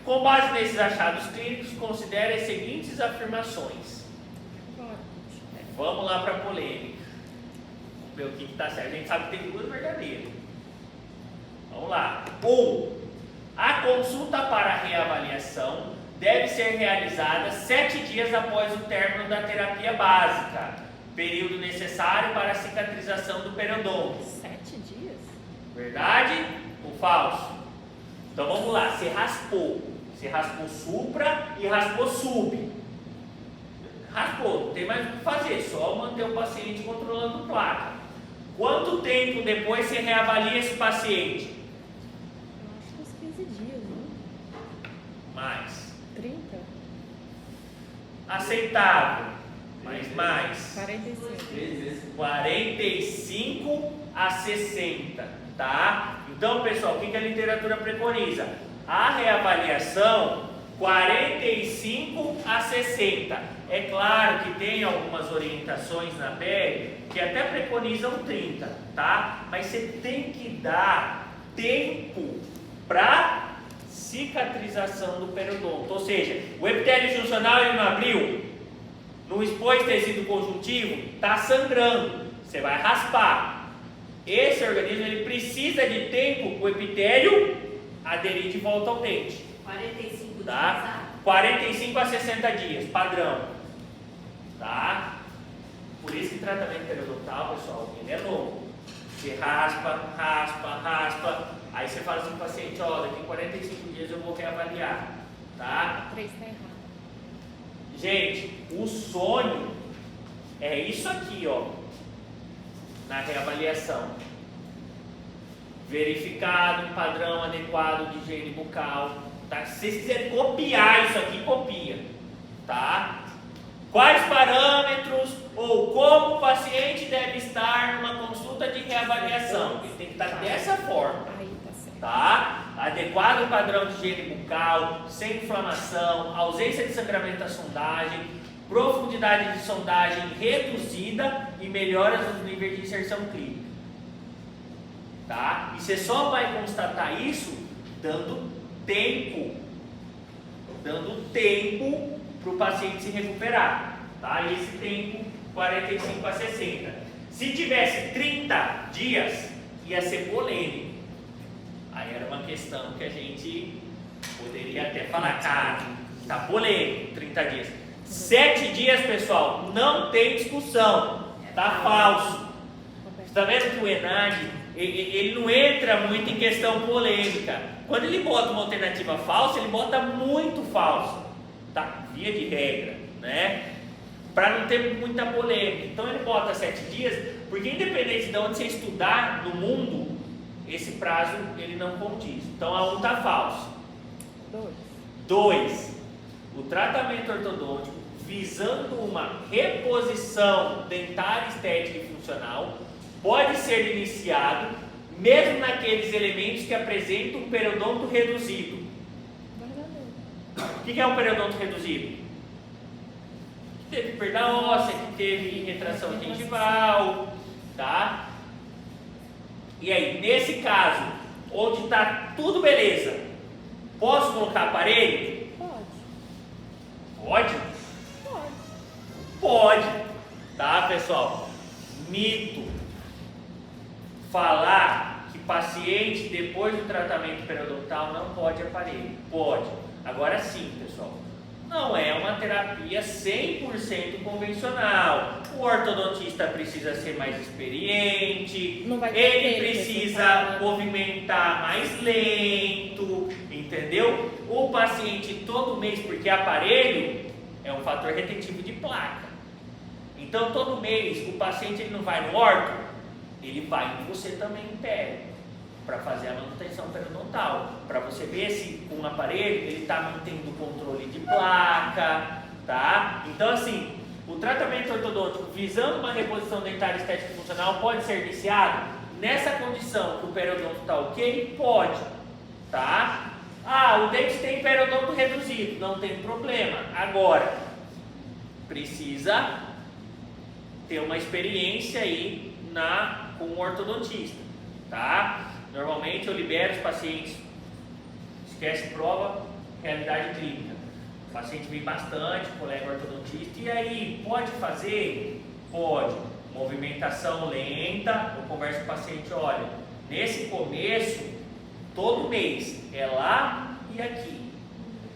[SPEAKER 1] Com base nesses achados clínicos, considere as seguintes afirmações. Vamos lá para a polêmica. Vamos ver o que está certo. A gente sabe que tem duas verdadeiras. Vamos lá. 1. A consulta para reavaliação deve ser realizada 7 dias após o término da terapia básica, período necessário para a cicatrização do periodonto.
[SPEAKER 2] 7 dias?
[SPEAKER 1] Verdade ou falso? Então vamos lá, você raspou supra e raspou sub. Raspou, não tem mais o que fazer, só manter o paciente controlando placa. Quanto tempo depois você reavalia esse paciente?
[SPEAKER 2] Eu acho que uns 15 dias, né?
[SPEAKER 1] Mais.
[SPEAKER 2] 30?
[SPEAKER 1] Aceitável. Mais.
[SPEAKER 2] 45.
[SPEAKER 1] 45 a 60, tá? Então, pessoal, o que a literatura preconiza? A reavaliação, 45 a 60. É claro que tem algumas orientações na pele que até preconizam 30, tá? Mas você tem que dar tempo para cicatrização do periodonto. Ou seja, o epitélio juncional ele não abriu, não expôs tecido conjuntivo, está sangrando, você vai raspar. Esse organismo ele precisa de tempo para o epitélio aderir de volta ao dente.
[SPEAKER 3] 45
[SPEAKER 1] Tá?
[SPEAKER 3] dias.
[SPEAKER 1] 45 a 60 dias, padrão. Tá? Por isso que tratamento periodontal, pessoal, ele é longo. Você raspa, aí você fala assim pro paciente, ó, daqui 45 dias eu vou reavaliar. Tá?
[SPEAKER 2] 3 tá errado.
[SPEAKER 1] Gente, o sonho é isso aqui, ó, na reavaliação. Verificado um padrão adequado de higiene bucal, tá? Se vocês quiserem copiar isso aqui, copia, tá? Quais parâmetros ou como o paciente deve estar numa consulta de reavaliação? Ele tem que estar dessa forma.
[SPEAKER 2] Aí tá certo.
[SPEAKER 1] Tá? Adequado padrão de higiene bucal, sem inflamação, ausência de sangramento à sondagem, profundidade de sondagem reduzida e melhoras nos níveis de inserção clínica. Tá? E você só vai constatar isso dando tempo para o paciente se recuperar. Tá? E esse tempo, 45 a 60. Se tivesse 30 dias, ia ser polêmico. Aí era uma questão que a gente poderia até falar, cara, tá polêmico, 30 dias. 7 dias, pessoal, não tem discussão, tá falso. Você tá vendo que o ENAD, ele não entra muito em questão polêmica. Quando ele bota uma alternativa falsa, ele bota muito falsa, tá? Via de regra, né? Para não ter muita polêmica. Então ele bota 7 dias, porque independente de onde você estudar no mundo, esse prazo ele não condiz. Então a 1 tá falso. 2. O tratamento ortodôntico visando uma reposição dentária, estética e funcional pode ser iniciado mesmo naqueles elementos que apresentam um periodonto reduzido. O que é um periodonto reduzido? Que teve perda óssea, que teve retração gengival, tá? E aí, nesse caso, onde está tudo beleza, posso colocar aparelho? Pode? Pode. Tá, pessoal? Mito. Falar que paciente, depois do tratamento periodontal, não pode aparelho. Pode. Agora sim, pessoal. Não é uma terapia 100% convencional. O ortodontista precisa ser mais experiente, ele precisa movimentar mais lento, entendeu? O paciente todo mês, porque aparelho é um fator retentivo de placa. Então todo mês o paciente ele não vai no orto, ele vai em você também em pé, para fazer a manutenção periodontal, para você ver se com o aparelho ele está mantendo o controle de placa, tá? Então assim, o tratamento ortodôntico visando uma reposição dentária estética e funcional pode ser iniciado nessa condição que o periodonto está ok? Pode, tá? Ah, o dente tem periodonto reduzido, não tem problema. Agora, precisa ter uma experiência aí com o ortodontista, tá? Normalmente eu libero os pacientes, esquece prova, realidade clínica. O paciente vem bastante, colega ortodontista, e aí, pode fazer? Pode. Movimentação lenta, eu converso com o paciente, olha, nesse começo, todo mês, é lá e aqui,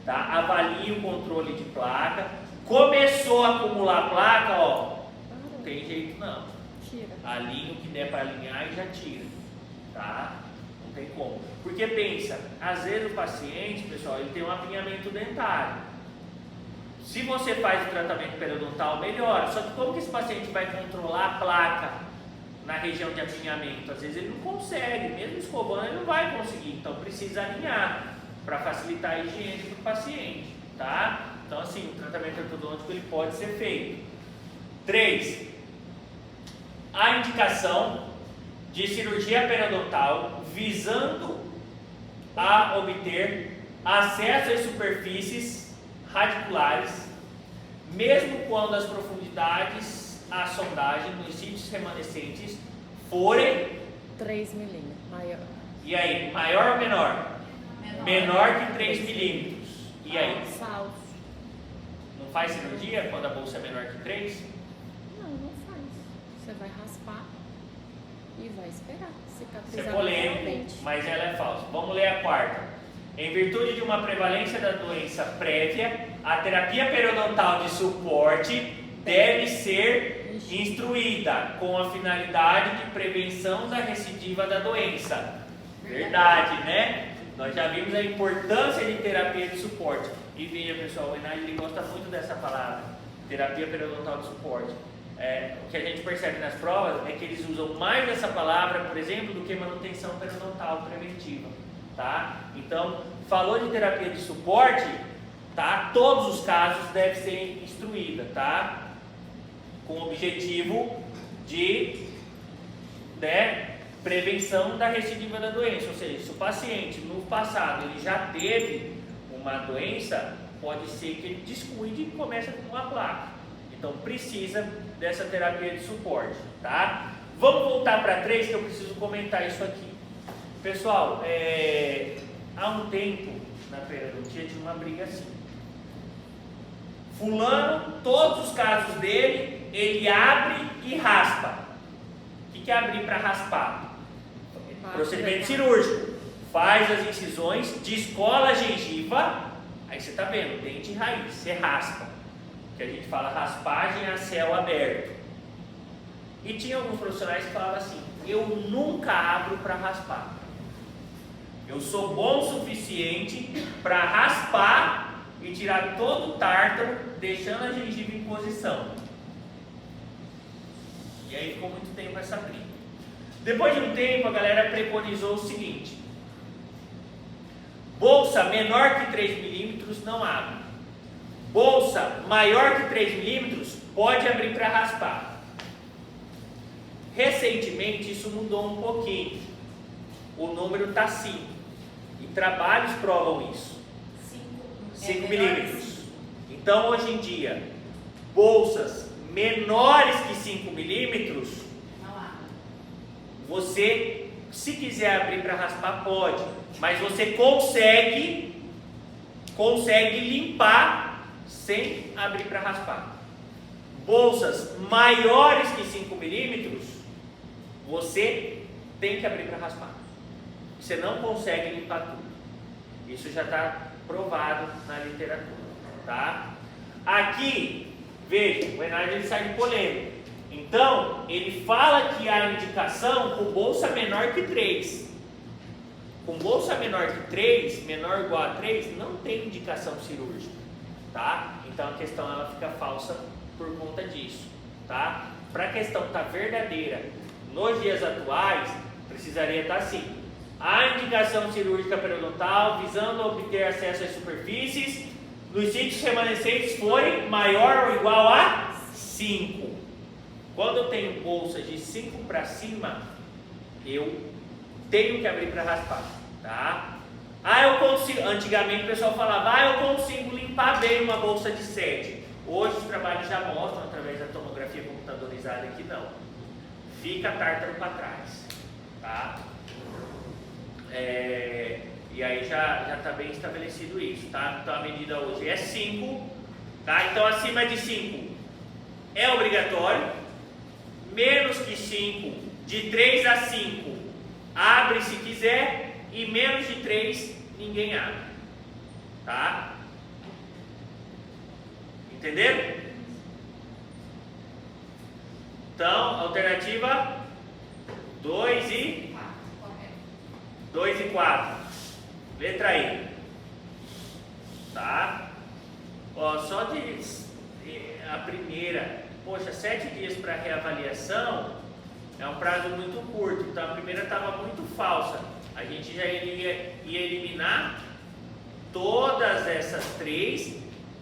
[SPEAKER 1] tá? Avalie o controle de placa, começou a acumular placa, ó, não tem jeito não.
[SPEAKER 2] Tira.
[SPEAKER 1] Alinha o que der para alinhar e já tira, tá? Não tem como. Porque pensa, às vezes o paciente, pessoal, ele tem um apinhamento dentário. Se você faz o tratamento periodontal, melhora. Só que como que esse paciente vai controlar a placa na região de apinhamento? Às vezes ele não consegue, mesmo escovando ele não vai conseguir. Então precisa alinhar para facilitar a higiene para o paciente, tá? Então assim, o tratamento ortodôntico ele pode ser feito. 3. A indicação de cirurgia periodontal visando a obter acesso às superfícies radiculares, mesmo quando as profundidades à sondagem nos sítios remanescentes forem
[SPEAKER 2] 3 milímetros, maior.
[SPEAKER 1] E aí, maior ou menor? Menor que 3 milímetros. E aí?
[SPEAKER 2] Falso.
[SPEAKER 1] Não faz cirurgia quando a bolsa é menor que 3?
[SPEAKER 2] Não, não faz. Você vai raspar e vai esperar
[SPEAKER 1] Isso é
[SPEAKER 2] cicatrizar
[SPEAKER 1] polêmico,
[SPEAKER 2] normalmente.
[SPEAKER 1] mas ela é falsa. Vamos ler a quarta. Em virtude de uma prevalência da doença prévia, a terapia periodontal de suporte deve ser instruída com a finalidade de prevenção da recidiva da doença. Verdade, né? Nós já vimos a importância de terapia de suporte. E veja, pessoal, o Enad ele gosta muito dessa palavra, terapia periodontal de suporte. O que a gente percebe nas provas é que eles usam mais essa palavra, por exemplo, do que manutenção periodontal preventiva. Tá? Então, falou de terapia de suporte, tá? Todos os casos devem ser instruída, tá? Com o objetivo de prevenção da recidiva da doença. Ou seja, se o paciente no passado ele já teve uma doença, pode ser que ele descuide e comece com uma placa. Então precisa dessa terapia de suporte, tá? Vamos voltar para 3 que eu preciso comentar isso aqui. Pessoal, há um tempo na periodontia tinha uma briga assim. Fulano, todos os casos dele, ele abre e raspa. O que é abrir para raspar? Procedimento cirúrgico. Faz as incisões, descola a gengiva, aí você está vendo, dente e raiz, você raspa. Que a gente fala raspagem a céu aberto. E tinha alguns profissionais que falavam assim, eu nunca abro para raspar. Eu sou bom o suficiente para raspar e tirar todo o tártaro, deixando a gengiva em posição. E aí ficou muito tempo essa briga. Depois de um tempo, a galera preconizou o seguinte: bolsa menor que 3 milímetros não abre. Bolsa maior que 3 milímetros pode abrir para raspar. Recentemente isso mudou um pouquinho. O número está 5. E trabalhos provam isso. 5 milímetros. Então hoje em dia, bolsas menores que 5 milímetros, você, se quiser abrir para raspar, pode. Mas você consegue limpar sem abrir para raspar. Bolsas maiores que 5 milímetros, você tem que abrir para raspar. Você não consegue limpar tudo. Isso já está provado na literatura, tá? Aqui, veja, o Enad ele sai de polêmica. Então, ele fala que há indicação com bolsa menor que 3. Com bolsa menor que 3, menor ou igual a 3, não tem indicação cirúrgica, tá? Então a questão ela fica falsa por conta disso, tá? Para a questão estar verdadeira nos dias atuais, precisaria estar assim. A indicação cirúrgica periodontal visando obter acesso às superfícies nos sítios remanescentes forem maior ou igual a 5. Quando eu tenho bolsas de 5 para cima, eu tenho que abrir para raspar, tá? Eu consigo. Antigamente o pessoal falava, eu consigo limpar bem uma bolsa de 7. Hoje os trabalhos já mostram, através da tomografia computadorizada, que não. Fica tártaro para trás, tá? E aí já está bem estabelecido isso, tá? Então a medida hoje é 5, tá? Então acima de 5 é obrigatório, menos que 5, de 3 a 5, abre se quiser, e menos de 3, ninguém abre, tá? Entenderam? Então, alternativa 2 e 4. Letra I. Tá? Ó, só de a primeira, poxa, 7 dias para reavaliação é um prazo muito curto. Então a primeira estava muito falsa. A gente já ia eliminar todas essas 3.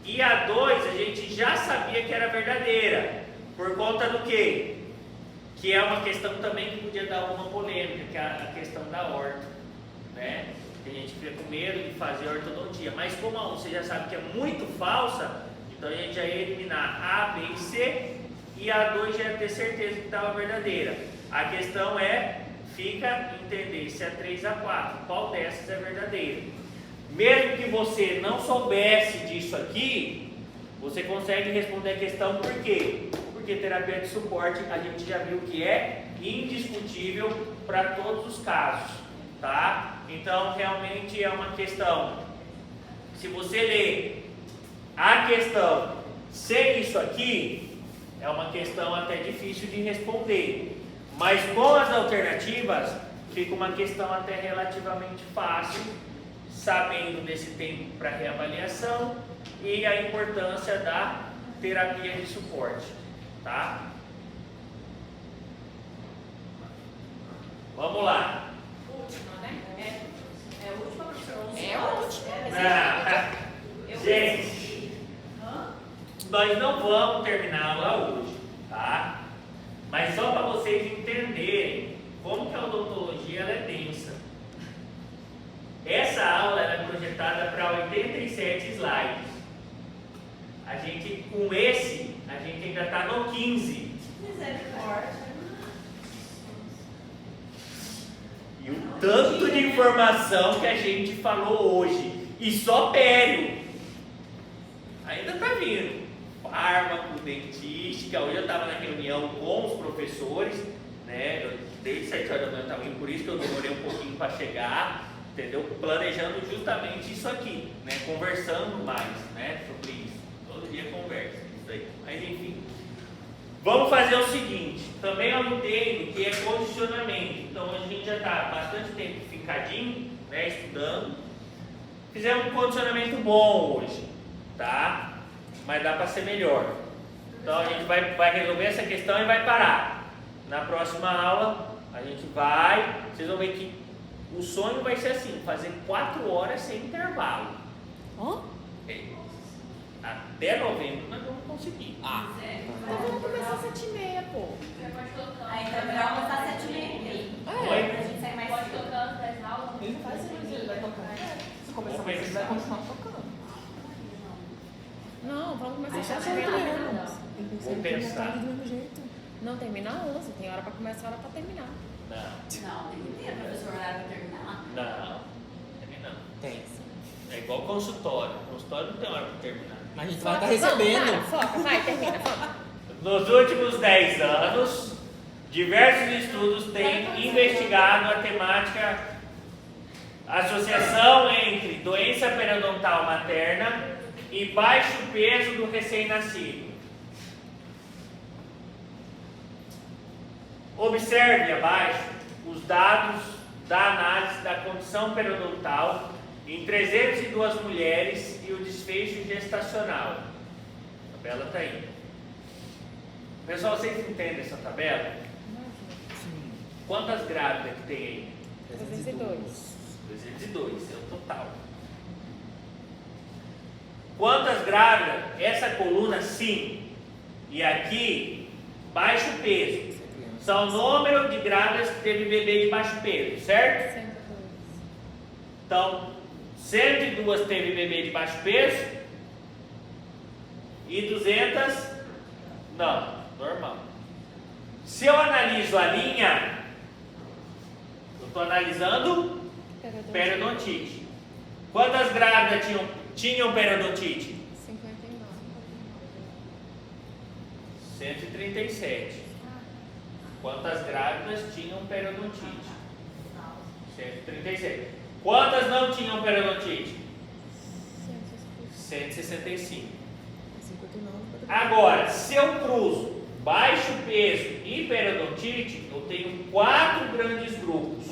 [SPEAKER 1] E a 2 a gente já sabia que era verdadeira. Por conta do quê? Que é uma questão também que podia dar alguma polêmica, que é a questão da horta, né? Que a gente fica com medo de fazer ortodontia. Mas como a 1 você já sabe que é muito falsa, então a gente já ia eliminar a, B e C, e a 2 já ia ter certeza que estava verdadeira. A questão fica entender se a 3 a 4, qual dessas é verdadeira. Mesmo que você não soubesse disso aqui, você consegue responder a questão por quê? Porque terapia de suporte a gente já viu que é indiscutível para todos os casos, tá? Então realmente é uma questão, se você ler a questão sem isso aqui, é uma questão até difícil de responder, mas com as alternativas fica uma questão até relativamente fácil, sabendo desse tempo para reavaliação e a importância da terapia de suporte, tá? Vamos lá.
[SPEAKER 3] Última, né? É a última, professor?
[SPEAKER 2] É a última.
[SPEAKER 1] Gente, nós não vamos terminar a aula hoje, tá? Mas só para vocês entenderem como que a odontologia ela é densa. Essa aula é projetada para 87 slides. A gente, com esse, a gente ainda está no 15.
[SPEAKER 3] Misericórdia.
[SPEAKER 1] E o tanto de informação que a gente falou hoje. E só pério. Ainda está vindo. Fármaco, dentística. Hoje eu estava na reunião com os professores, né? Desde 7 horas da manhã eu estava indo, por isso que eu demorei um pouquinho para chegar. Entendeu? Planejando justamente isso aqui, né? Conversando mais, né? Sobre isso. Todo dia conversa, isso aí. Mas enfim. Vamos fazer o seguinte. Também eu entendo que é condicionamento. Então hoje a gente já está bastante tempo ficadinho, né? Estudando. Fizemos um condicionamento bom hoje, tá? Mas dá para ser melhor. Então a gente vai resolver essa questão e vai parar. Na próxima aula a gente vai. Vocês vão ver que o sonho vai ser assim, fazer 4 horas sem intervalo. Até novembro nós vamos conseguir.
[SPEAKER 2] Então vamos começar às 7h30, pô.
[SPEAKER 3] Aí também vai começar às 7h30.
[SPEAKER 1] Oi?
[SPEAKER 3] Pra gente sair mais
[SPEAKER 5] Pode
[SPEAKER 3] cedo.
[SPEAKER 5] tocando das aulas.
[SPEAKER 4] Ele faz isso, ele vai tocar. Se começar
[SPEAKER 1] Vamos
[SPEAKER 4] mais, ele vai continuar tocando.
[SPEAKER 2] Não, vamos começar
[SPEAKER 4] Deixa
[SPEAKER 2] às
[SPEAKER 4] eu
[SPEAKER 2] 7h30.
[SPEAKER 1] Vou pensar.
[SPEAKER 4] do mesmo jeito.
[SPEAKER 2] Não, termina às 11. Tem hora para começar, hora para terminar.
[SPEAKER 1] Não,
[SPEAKER 3] Não, tem que ter, professor, horário pra terminar.
[SPEAKER 1] não. Também não.
[SPEAKER 4] Tem.
[SPEAKER 1] É igual consultório. Consultório não tem hora para terminar.
[SPEAKER 4] Mas a gente vai estar recebendo.
[SPEAKER 2] Foca, vai, termina, foca.
[SPEAKER 1] Nos últimos 10 anos, diversos estudos têm investigado a temática associação entre doença periodontal materna e baixo peso do recém-nascido. Observe abaixo os dados da análise da condição periodontal em 302 mulheres e o desfecho gestacional. A tabela está aí. Pessoal, vocês entendem essa tabela?
[SPEAKER 4] Sim.
[SPEAKER 1] Quantas grávidas que tem aí?
[SPEAKER 2] 302.
[SPEAKER 1] 202, é o total. Quantas grávidas? Essa coluna sim. E aqui, baixo peso. São o número de grávidas que teve bebê de baixo peso, certo?
[SPEAKER 2] 102.
[SPEAKER 1] Então, 102 teve bebê de baixo peso e 200 não, normal. Se eu analiso a linha, eu estou analisando periodontite. Quantas grávidas tinham periodontite?
[SPEAKER 2] 59.
[SPEAKER 1] 137. Quantas grávidas tinham periodontite? 137. Quantas não tinham periodontite? 165.
[SPEAKER 4] 59.
[SPEAKER 1] Agora, se eu cruzo baixo peso e periodontite, eu tenho 4 grandes grupos.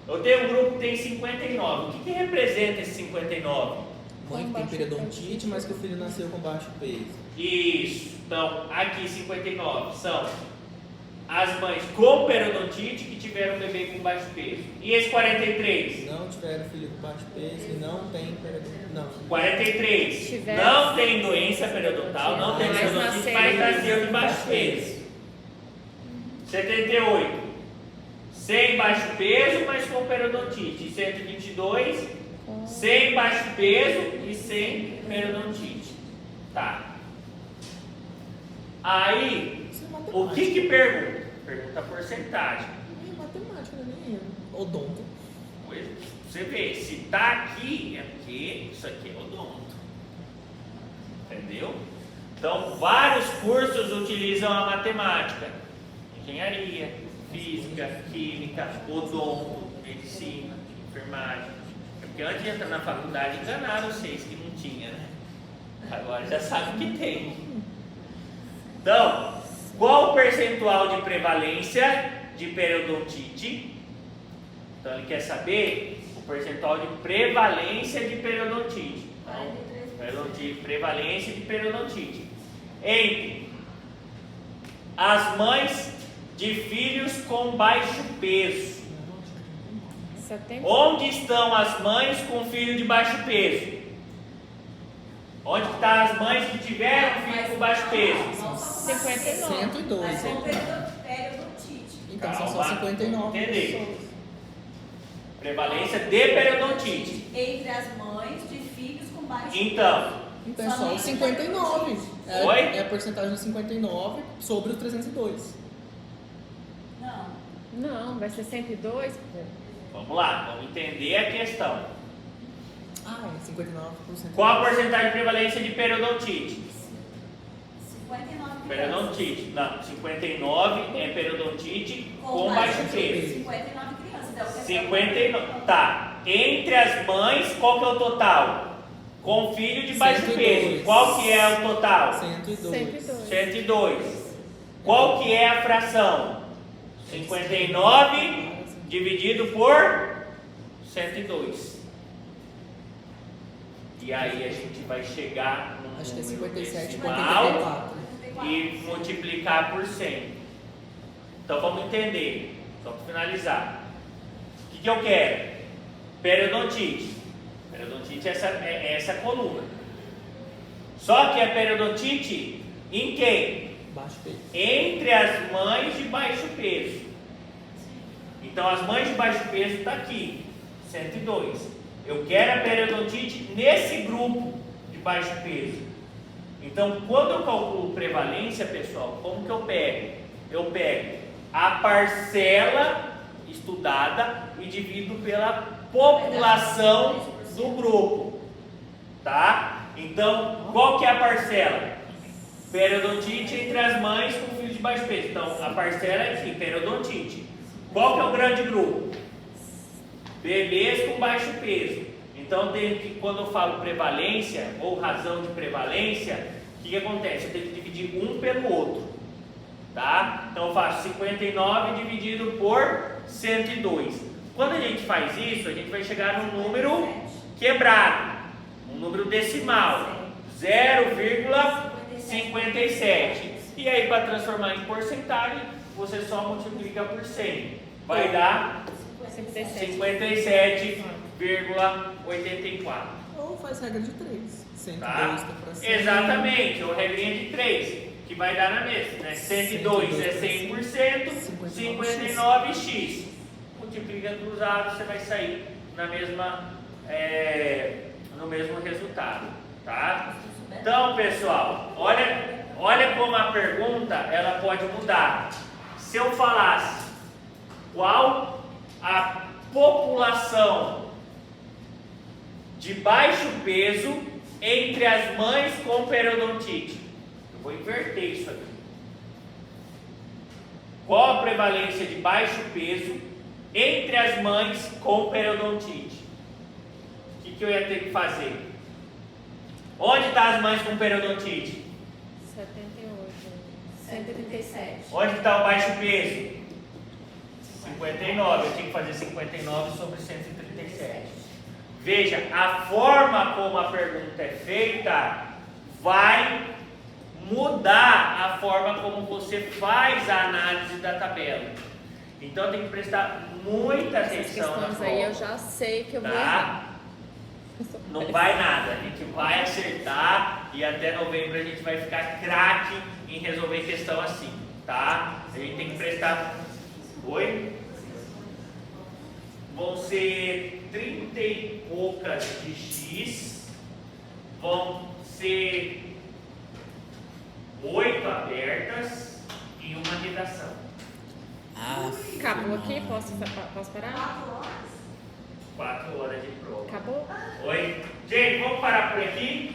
[SPEAKER 1] Eu tenho um grupo que tem 59. O que representa esse 59?
[SPEAKER 4] Mãe que tem periodontite, mas que o filho nasceu com baixo peso.
[SPEAKER 1] Isso. Então, aqui 59 são as mães com periodontite que tiveram bebê com baixo peso. E esse 43?
[SPEAKER 4] Não tiveram filho com baixo peso e não tem periodonte. Não.
[SPEAKER 1] 43.
[SPEAKER 2] Tiveram.
[SPEAKER 1] Não tem doença periodontal, não tem
[SPEAKER 2] Mas
[SPEAKER 1] periodontite,
[SPEAKER 2] nasceram.
[SPEAKER 1] mas nasceu de baixo peso. 78. Sem baixo peso, mas com periodontite. 122. Sem baixo peso e sem periodontite. Tá. Aí,
[SPEAKER 4] Isso é
[SPEAKER 1] o
[SPEAKER 4] matemática.
[SPEAKER 1] que pergunta? Pergunta a porcentagem.
[SPEAKER 4] É matemática, não é nem odonto.
[SPEAKER 1] Pois, você vê, se tá aqui, é porque isso aqui é odonto. Entendeu? Então, vários cursos utilizam a matemática. Engenharia, física, química, odonto, medicina, enfermagem. É porque antes de entrar na faculdade enganaram vocês que não tinha, né? Agora já sabe que tem. Então, qual o percentual de prevalência de periodontite? Então, ele quer saber o percentual de prevalência de periodontite. Então, prevalência de periodontite entre as mães de filhos com baixo peso.
[SPEAKER 2] 70.
[SPEAKER 1] Onde estão as mães com filho de baixo peso? Onde estão as mães que tiveram filho com baixo peso?
[SPEAKER 2] 59.
[SPEAKER 4] 102.
[SPEAKER 3] Mas é periodontite.
[SPEAKER 4] Então são só
[SPEAKER 1] Calma,
[SPEAKER 4] 59
[SPEAKER 1] entender.
[SPEAKER 4] pessoas.
[SPEAKER 1] Prevalência de periodontite.
[SPEAKER 3] Entre as mães de filhos com baixo
[SPEAKER 1] Então,
[SPEAKER 4] Então é só os 59.
[SPEAKER 1] Oi?
[SPEAKER 4] É a porcentagem de 59 sobre os 302.
[SPEAKER 3] Não.
[SPEAKER 2] Não, vai ser 102.
[SPEAKER 1] vamos lá, vamos entender a questão.
[SPEAKER 4] Ah, é 59%.
[SPEAKER 1] Qual a porcentagem de prevalência de periodontite?
[SPEAKER 3] 59
[SPEAKER 1] Periodontite. Não, 59 é periodontite com baixo peso.
[SPEAKER 3] 59 crianças. É o que
[SPEAKER 1] 59. Tá. Entre as mães, qual que é o total? Com filho de baixo
[SPEAKER 4] 102.
[SPEAKER 1] peso. Qual que é o total?
[SPEAKER 4] 102.
[SPEAKER 1] 102. Qual que é a fração? 59 dividido por 102. E aí a gente vai chegar no
[SPEAKER 4] Acho que é
[SPEAKER 1] número
[SPEAKER 4] 57,84.
[SPEAKER 1] decimal e multiplicar por 100. Então vamos entender, só para finalizar. O que eu quero? Periodontite. Periodontite é essa coluna. Só que a periodontite em quem?
[SPEAKER 4] Baixo peso.
[SPEAKER 1] Entre as mães de baixo peso. Então as mães de baixo peso está aqui, 102. Eu quero a periodontite nesse grupo de baixo peso. Então, quando eu calculo prevalência, pessoal, como que eu pego? Eu pego a parcela estudada e divido pela população do grupo. Tá? Então, qual que é a parcela? Periodontite entre as mães com filhos de baixo peso. Então, a parcela é aqui, periodontite. Qual que é o grande grupo? Bebês com baixo peso. Então, tenho que, quando eu falo prevalência ou razão de prevalência, o que acontece? Eu tenho que dividir um pelo outro. Tá? Então, eu faço 59 dividido por 102. Quando a gente faz isso, a gente vai chegar num número quebrado, um número decimal, 0,57. E aí, para transformar em porcentagem, você só multiplica por 100. Vai dar
[SPEAKER 2] 57.
[SPEAKER 1] 57,84.
[SPEAKER 4] Ou faz regra de 3. 102
[SPEAKER 1] Tá?
[SPEAKER 4] tá pra cima.
[SPEAKER 1] Exatamente, ou regrinha de 3, que vai dar na mesma, né? 102 é 100%, 59x. Multiplica cruzado, você vai sair na mesma, no mesmo resultado, tá? Então, pessoal, olha como a pergunta ela pode mudar. Se eu falasse qual a população de baixo peso entre as mães com periodontite, eu vou inverter isso aqui. Qual a prevalência de baixo peso entre as mães com periodontite? O que eu ia ter que fazer? Onde estão as mães com periodontite?
[SPEAKER 2] 78. 137.
[SPEAKER 1] Onde está o baixo peso? 59. Eu tinha que fazer 59 sobre 137. Veja, a forma como a pergunta é feita vai mudar a forma como você faz a análise da tabela. Então tem que prestar muita
[SPEAKER 2] Essas
[SPEAKER 1] atenção na
[SPEAKER 2] questões
[SPEAKER 1] prova.
[SPEAKER 2] aí eu já sei que eu vou
[SPEAKER 1] Tá?
[SPEAKER 2] errar.
[SPEAKER 1] Não vai nada, a gente vai acertar e até novembro a gente vai ficar craque em resolver questão assim, tá? A gente tem que prestar. Oi? Vão ser 30 e poucas de X, vão ser 8 abertas e uma redação.
[SPEAKER 2] Acabou aqui? Posso parar?
[SPEAKER 1] 4 horas de prova.
[SPEAKER 2] Acabou?
[SPEAKER 1] Oi? Gente, vamos parar por aqui?